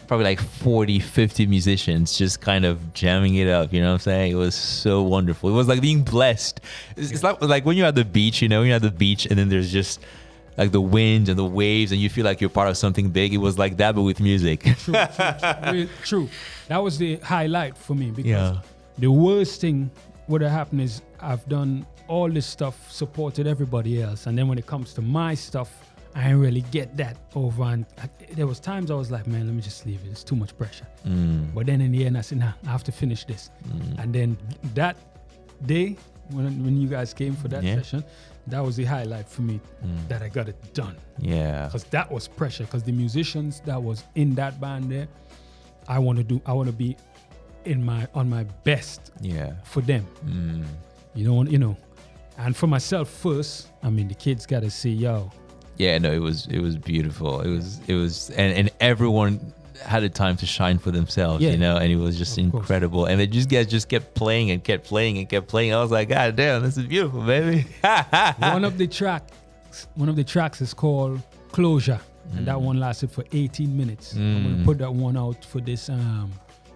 S4: probably 40, 50 musicians just kind of jamming it up. You know what I'm saying? It was so wonderful. It was like being blessed. It's like when you're at the beach, you know, you're at the beach and then there's just like the wind and the waves and you feel like you're part of something big. It was like that, but with music.
S2: True. That was the highlight for me, because the worst thing would have happened is I've done all this stuff, supported everybody else, and then when it comes to my stuff, I didn't really get that over. And there was times I was like, man, let me just leave it. It's too much pressure. But then in the end, I said, nah, I have to finish this. And then that day, when you guys came for that session, that was the highlight for me, that I got it done.
S4: Yeah.
S2: Because that was pressure. Because the musicians that was in that band there, I want to be on my best for them. You know, and for myself first. I mean, the kids got to see, yo.
S4: Yeah, no, it was beautiful. It was, and everyone had a time to shine for themselves, you know, and it was just incredible. And they just kept playing and kept playing and kept playing. I was like, God damn, this is beautiful, baby.
S2: One of the tracks is called Closure, and that one lasted for 18 minutes. I'm gonna put that one out for this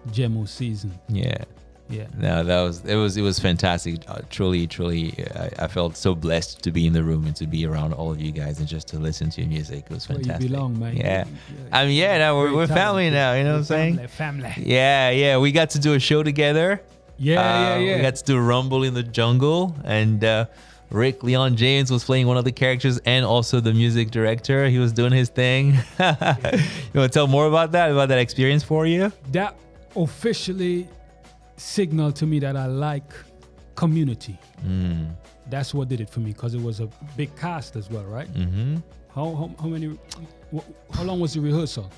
S2: Gemo season.
S4: Yeah.
S2: Yeah.
S4: No, it was fantastic. Truly, I felt so blessed to be in the room and to be around all of you guys and just to listen to your music. It was fantastic.
S2: Where you belong, man.
S4: Yeah. I mean, now we're family now, you know what I'm saying?
S2: Family.
S4: Yeah. We got to do a show together.
S2: Yeah.
S4: We got to do Rumble in the Jungle, and Rick Leon James was playing one of the characters and also the music director. He was doing his thing. You want to tell more about that experience for you?
S2: That officially signal to me that I like community. That's what did it for me, because it was a big cast as well, right? How long was the rehearsal?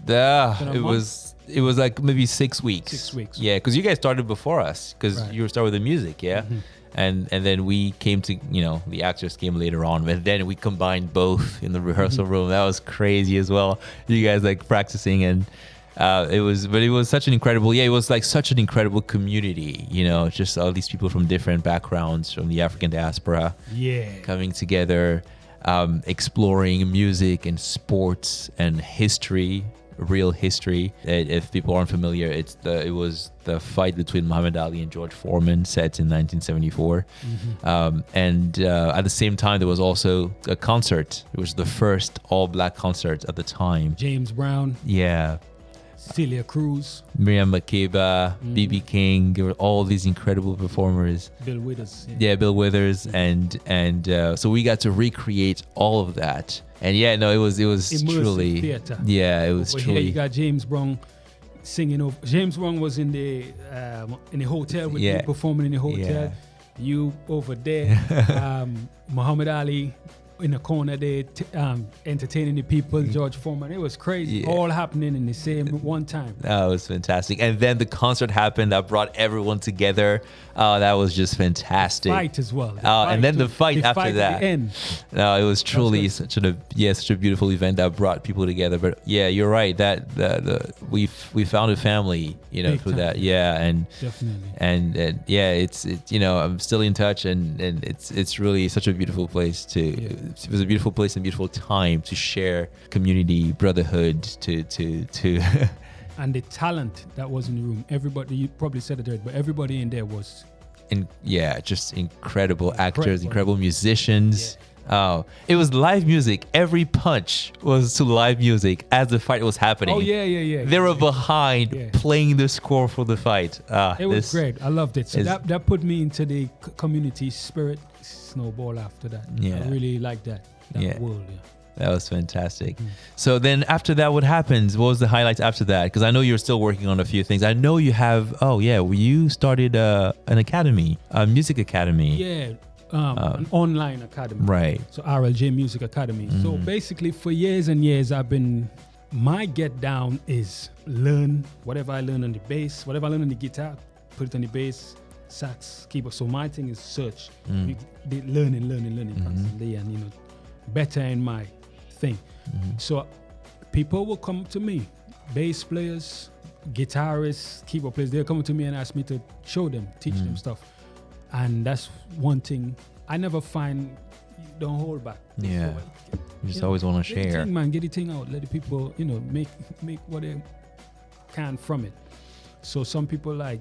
S4: It was like maybe 6 weeks.
S2: 6 weeks.
S4: Yeah, because you guys started before us, because you started with the music, and then we came to, you know, the actors came later on, and then we combined both in the rehearsal room. That was crazy as well. You guys like practicing, and it was such an incredible, it was like such an incredible community, you know, just all these people from different backgrounds from the African diaspora coming together, exploring music and sports and history, real history. If people aren't familiar, it was the fight between Muhammad Ali and George Foreman, set in 1974. And at the same time, there was also a concert. It was the first all-black concert at the time.
S2: James Brown.
S4: Yeah.
S2: Celia Cruz,
S4: Miriam Makeba, B.B. King, there were all these incredible performers.
S2: Bill Withers.
S4: Yeah, Bill Withers, and so we got to recreate all of that. And it was
S2: immersive
S4: truly
S2: theater.
S4: Yeah, it was truly.
S2: Here you got James Brown singing over. James Brown was in the hotel with you, performing in the hotel.
S4: Yeah.
S2: You over there, Muhammad Ali in the corner there, entertaining the people, George Foreman. It was crazy.
S1: Yeah.
S2: All happening in the same one time.
S1: That was fantastic. And then the concert happened that brought everyone together. That was just fantastic.
S2: Fight as well.
S1: And then the fight after
S2: at
S1: that.
S2: the end.
S1: No, it was truly
S2: good.
S1: such a beautiful event that brought people together. But yeah, you're right. That we found a family,
S2: Big
S1: through
S2: time.
S1: that. Yeah, and
S2: Definitely.
S1: and yeah, it's I'm still in touch, and it's really such a beautiful place to.
S2: Yeah.
S1: It was a beautiful place and beautiful time to share community, brotherhood, to
S2: And the talent that was in the room, everybody, you probably said it already, but everybody in there was
S1: just incredible actors,
S2: Incredible.
S1: incredible musicians. Oh, it was live music. Every punch was to live music as the fight was happening.
S2: Oh yeah.
S1: They were behind
S2: Yeah.
S1: playing the score for the fight.
S2: It was great. I loved it. So
S1: is-
S2: that put me into the community spirit snowball after that.
S1: Yeah.
S2: I really liked that
S1: Yeah.
S2: world. Yeah.
S1: That was fantastic. So then after that, what happens? What was the highlights after that? Because I know you're still working on a few things. I know you have, you started an academy, a music academy.
S2: Yeah. An online academy.
S1: Right.
S2: So RLJ Music Academy. So basically for years and years my get down is learn whatever I learn on the bass, whatever I learn on the guitar, put it on the bass, sax, keyboard. So my thing is search. Learning constantly and better in my thing. So people will come to me, bass players, guitarists, keyboard players, they'll come to me and ask me to show them, teach them stuff. And that's one thing I never find. Don't hold back.
S1: Yeah.
S2: So,
S1: You just always want to
S2: get the
S1: share.
S2: thing, man, get the thing out. Let the people, make what they can from it. So some people like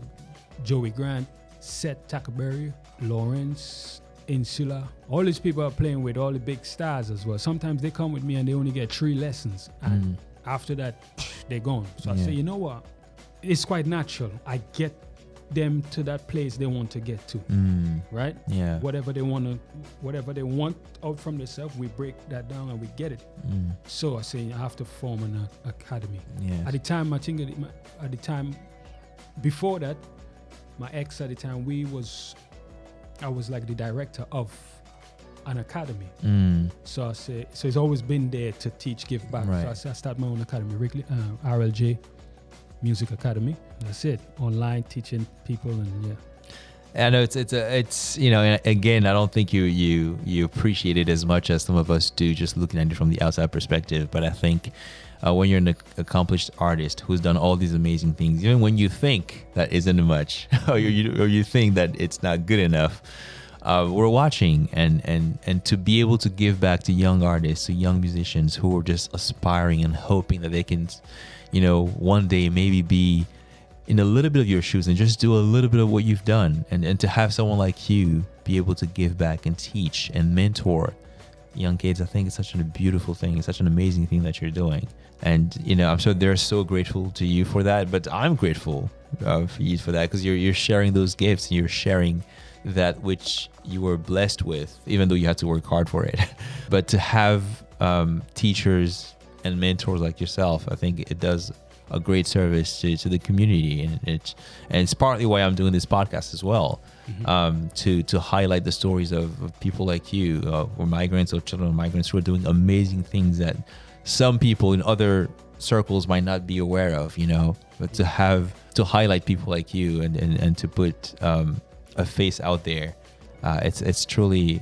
S2: Joey Grant, Seth Tackleberry, Lawrence, Insula. All these people are playing with all the big stars as well. Sometimes they come with me and they only get 3 lessons, and after that, they're gone. So I
S1: Yeah.
S2: say, you know what? It's quite natural. I get them to that place they want to get to, right?
S1: Yeah.
S2: Whatever they want out from themselves, we break that down and we get it. So I say I have to form an academy.
S1: Yeah.
S2: At the time, I think at the time before that, my ex at the time, I was like the director of an academy. So I say, so it's always been there to teach, give back.
S1: Right.
S2: So I say I start my own academy, RLJ Music Academy. That's it. Online teaching people and yeah.
S1: I know it's and again, I don't think you appreciate it as much as some of us do, just looking at it from the outside perspective. But I think when you're an accomplished artist who's done all these amazing things, even when you think that isn't much, or you think that it's not good enough, we're watching, and to be able to give back to young artists, to young musicians who are just aspiring and hoping that they can, one day maybe be in a little bit of your shoes and just do a little bit of what you've done, and to have someone like you be able to give back and teach and mentor young kids, I think it's such a beautiful thing. It's such an amazing thing that you're doing, and I'm sure they're so grateful to you for that. But I'm grateful for you for that, because you're sharing those gifts, and you're sharing that which you were blessed with, even though you had to work hard for it. But to have teachers and mentors like yourself, I think it does a great service to the community, and it's partly why I'm doing this podcast as well, to highlight the stories of people like you, or migrants or children of migrants who are doing amazing things that some people in other circles might not be aware of, but to highlight people like you and to put a face out there, it's truly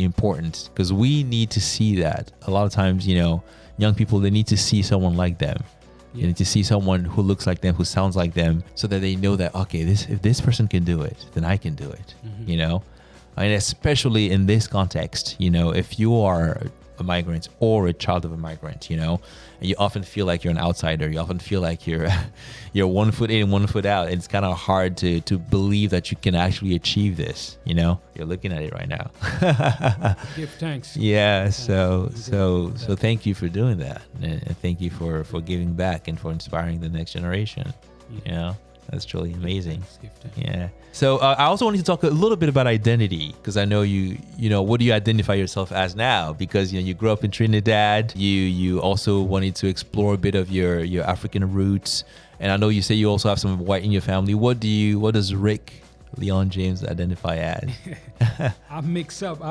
S1: important, because we need to see that. A lot of times, young people, they need to see someone like them. You need to see someone who looks like them, who sounds like them, so that they know that, okay, if this person can do it, then I can do it. And especially in this context, if you are a migrant or a child of a migrant, and you often feel like you're an outsider, you often feel like you're 1 foot in, 1 foot out. It's kind of hard to believe that you can actually achieve this. You're looking at it right now.
S2: Give thanks.
S1: Yeah, so thank you for doing that, and thank you for giving back and for inspiring the next generation. That's truly amazing.
S2: Give thanks.
S1: Yeah. So I also wanted to talk a little bit about identity, because I know what do you identify yourself as now? Because you grew up in Trinidad. You also wanted to explore a bit of your African roots, and I know you say you also have some white in your family. What does Rick Leon James identify as?
S2: I'm mixed up.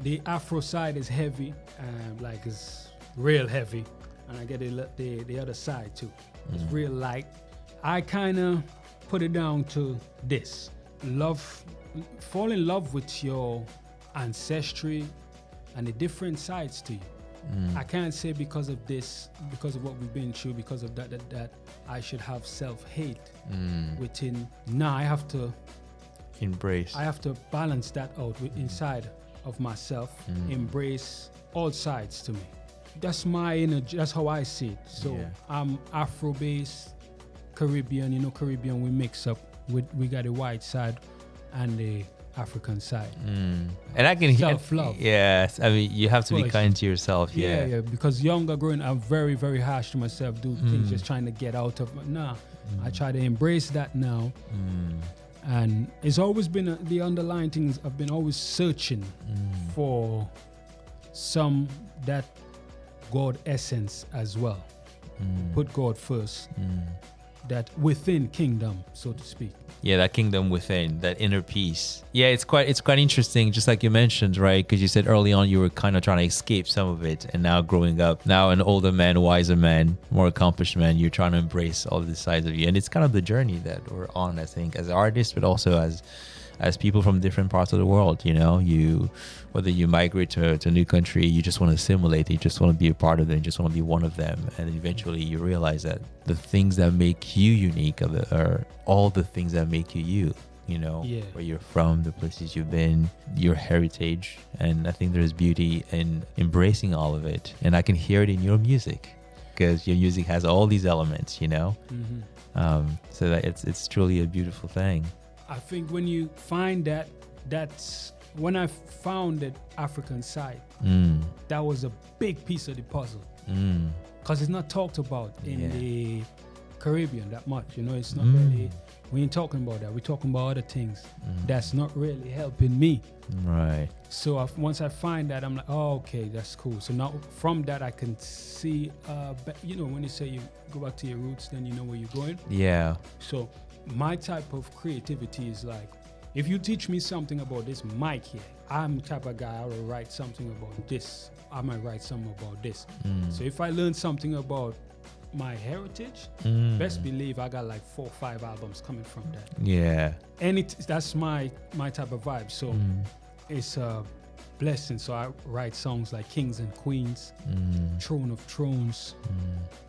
S2: the Afro side is heavy, like it's real heavy, and I get the other side too. It's real light. I kind of put it down to this: fall in love with your ancestry and the different sides to you. I can't say because of this, because of what we've been through, because of that I should have self-hate within. Nah, I have to balance that out inside of myself, embrace all sides to me. That's my energy, that's how I see it. So I'm Afro-based, Caribbean, Caribbean we mix up we got the white side and the African side.
S4: And I can
S2: self-love.
S4: Yes, I mean you have to be kind to yourself.
S2: Yeah. Because younger growing, I'm very, very harsh to myself. Do things just trying to get out of. I try to embrace that now. And it's always been the underlying things. I've been always searching for some that God essence as well. Put God first. That within kingdom, so to speak.
S4: Yeah, that kingdom within, that inner peace. Yeah, it's quite interesting, just like you mentioned, right? Because you said early on you were kind of trying to escape some of it, and now growing up, now an older man, wiser man, more accomplished man, you're trying to embrace all the sides of you, and it's kind of the journey that we're on, I think, as artists, but also as people from different parts of the world. Whether you migrate to a new country, you just want to assimilate, you just want to be a part of it, you just want to be one of them, and eventually you realize that the things that make you unique are all the things that make you, where you're from, the places you've been, your heritage. And I think there's beauty in embracing all of it, and I can hear it in your music, because your music has all these elements, so that it's truly a beautiful thing.
S2: I think when you find that's when I found the African side, that was a big piece of the puzzle. Because it's not talked about in the Caribbean that much. It's not really, we ain't talking about that. We're talking about other things that's not really helping me.
S4: Right.
S2: So once I find that, I'm like, oh, okay, that's cool. So now from that, I can see, when you say you go back to your roots, then you know where you're going.
S4: Yeah.
S2: So my type of creativity is like, if you teach me something about this mic here, I'm the type of guy I will write something about this. I might write something about this. So if I learn something about my heritage, best believe I got like 4 or 5 albums coming from that.
S4: Yeah.
S2: And that's my type of vibe. So it's a blessing. So I write songs like Kings and Queens, Throne of Thrones,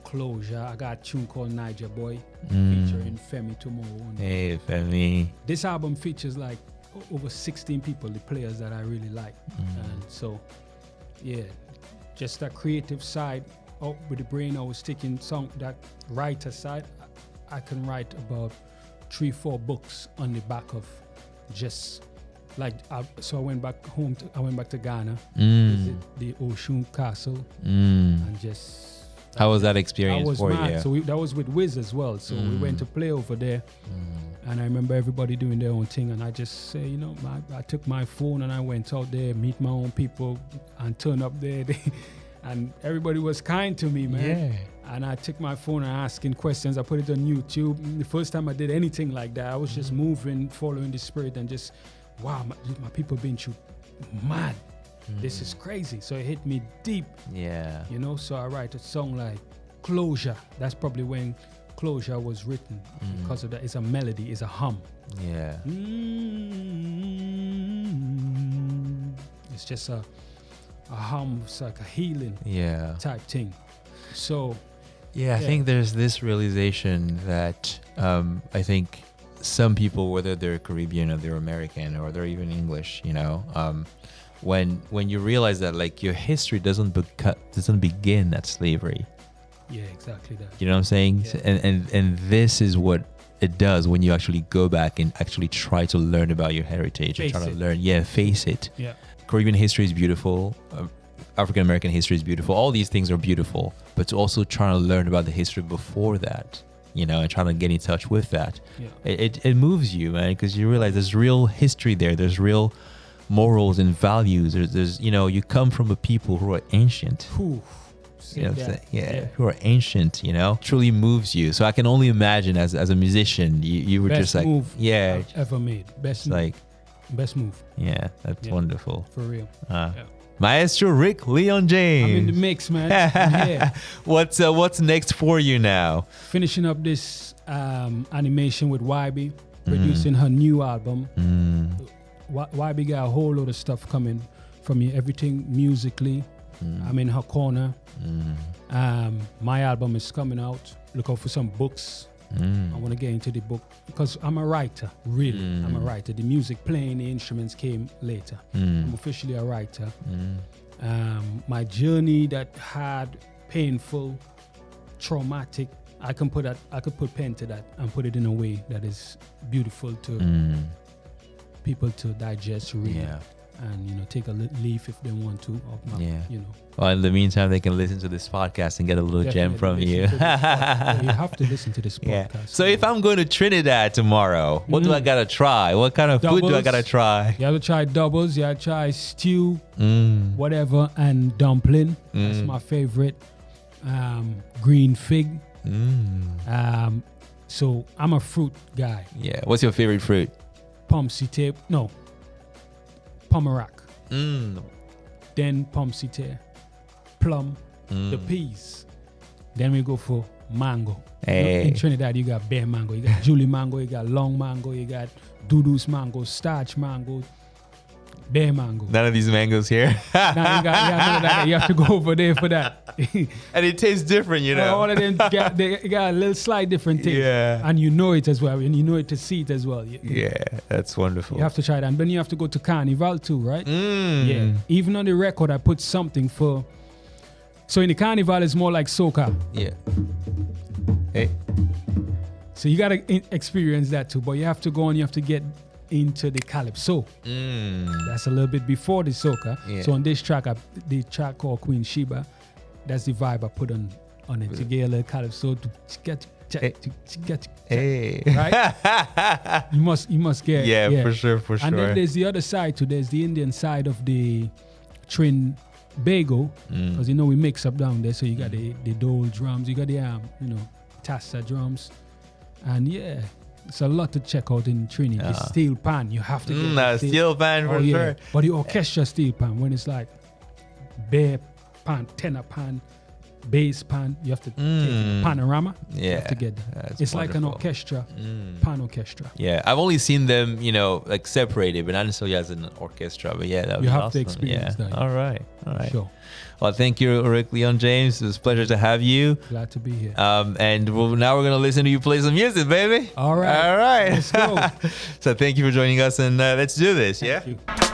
S2: Closure. I got a tune called Niger Boy featuring Femi Tomorrow.
S4: Hey, Femi.
S2: This album features like over 16 people, the players that I really like. And so, just that creative side. With the brain, I was taking that writer side. I can write about 3-4 books on the back of just like. So I went back home. I went back to Ghana, visit the Oshun Castle, and just.
S4: How was that experience for you?
S2: So that was with Wiz as well. So we went to play over there, and I remember everybody doing their own thing. And I just say, I took my phone and I went out there, meet my own people, and turn up there. And everybody was kind to me, man. Yeah. And I took my phone and asking questions. I put it on YouTube. The first time I did anything like that, I was just moving, following the spirit, and just, wow, my people been through mad. This is crazy. So it hit me deep.
S4: Yeah.
S2: So I write a song like Closure. That's probably when Closure was written, because of that. It's a melody, it's a hum.
S4: Yeah.
S2: It's just a hum, it's like a healing type thing. So
S4: I think there's this realization that I think some people, whether they're Caribbean or they're American or they're even English, when you realize that like your history doesn't begin at slavery.
S2: Yeah, exactly that.
S4: You know what I'm saying? Yeah. And this is what it does when you actually go back and actually try to learn about your heritage and try to learn. Yeah, face it.
S2: Yeah.
S4: Caribbean history is beautiful. African American history is beautiful. All these things are beautiful, but to also try to learn about the history before that, and trying to get in touch with that.
S2: Yeah.
S4: It moves you, man, because you realize there's real history there. There's real morals and values. There's you come from a people who are ancient.
S2: Who
S4: are ancient, truly moves you. So I can only imagine as a musician, you were
S2: best
S4: just like,
S2: move I've ever made. Best
S4: like
S2: Best move
S1: Yeah, that's
S2: Yeah.
S1: wonderful.
S2: for real.
S1: Uh,
S2: Yeah.
S1: Maestro Rick Leon James.
S2: I'm in the mix, man. I'm here.
S1: What's next for you now?
S2: Finishing up this animation with YB, producing her new album. YB got a whole lot of stuff coming from me, everything musically. I'm in her corner. My album is coming out. Look out for some books. I want to get into the book because I'm a writer, really. I'm a writer. The music playing, the instruments came later. I'm officially a writer. My journey that had painful, traumatic, I could put pen to that and put it in a way that is beautiful to people to digest, read,
S1: Yeah.
S2: and take a leaf if they want to. Or,
S1: Yeah.
S2: you know.
S1: Well, in the meantime, they can listen to this podcast and get a little gem
S2: Definitely
S1: from
S2: listen
S1: you.
S2: to this podcast. You have to listen to this
S1: Yeah.
S2: podcast.
S1: So if I'm going to Trinidad tomorrow, what do I gotta try? What kind of food do I
S2: Doubles.
S1: gotta try?
S2: You have to try doubles, you have to try stew,
S1: Mm.
S2: whatever, and dumpling. That's my favorite. Green fig. So I'm a fruit guy.
S1: Yeah. What's your favorite fruit?
S2: Pomsite, no, pomerac.
S1: Mm.
S2: Then pomsite, plum, the peas. Then we go for mango.
S1: Hey.
S2: In Trinidad, you got bear mango, you got Julie mango, you got long mango, you got Dudu's mango, starch mango, bear mango.
S1: None of these mangoes here.
S2: Now you got none of that. You have to go over there for that.
S1: And it tastes different, you know.
S2: All of them they got a little slight different taste.
S1: Yeah.
S2: And you know it as well. And you know it to see it as well.
S1: Yeah, that's wonderful.
S2: You have to try that. And then you have to go to Carnival too, right?
S1: Mm.
S2: Yeah. Even on the record, I put something for. So in the Carnival, it's more like soca.
S1: Yeah. Hey.
S2: So you got to experience that too. But you have to go and you have to get into the calypso.
S1: Mm.
S2: That's a little bit before the soca.
S1: Yeah.
S2: So on this track, the track called Queen Sheba, that's the vibe I put on it to get a little calypso to get.
S1: Hey.
S2: Right? You must get.
S1: Yeah, for sure, for
S2: And then
S1: sure.
S2: there's the other side too. There's the Indian side of the Trinbago, because we mix up down there. So you got the dole drums, you got the tassa drums, and yeah, it's a lot to check out in Trini. The steel pan, you have to get the
S1: Steel pan for sure.
S2: But the orchestra steel pan, when it's like bear pan, tenor pan, bass pan, you have to take it. Panorama. You have to get that.
S1: that's
S2: It's like an
S1: wonderful.
S2: orchestra, pan orchestra.
S1: Yeah, I've only seen them, like separated, but not necessarily as an orchestra. But yeah, that
S2: You
S1: was
S2: have to
S1: awesome.
S2: experience
S1: yeah.
S2: that.
S1: All right.
S2: Sure.
S1: Well, thank you, Rick Leon James. It was a pleasure to have you.
S2: Glad to be here.
S1: And now we're gonna listen to you play some music, baby.
S2: All right.
S1: All right.
S2: Let's go.
S1: So thank you for joining us, and let's do this. Yeah.
S2: Thank you.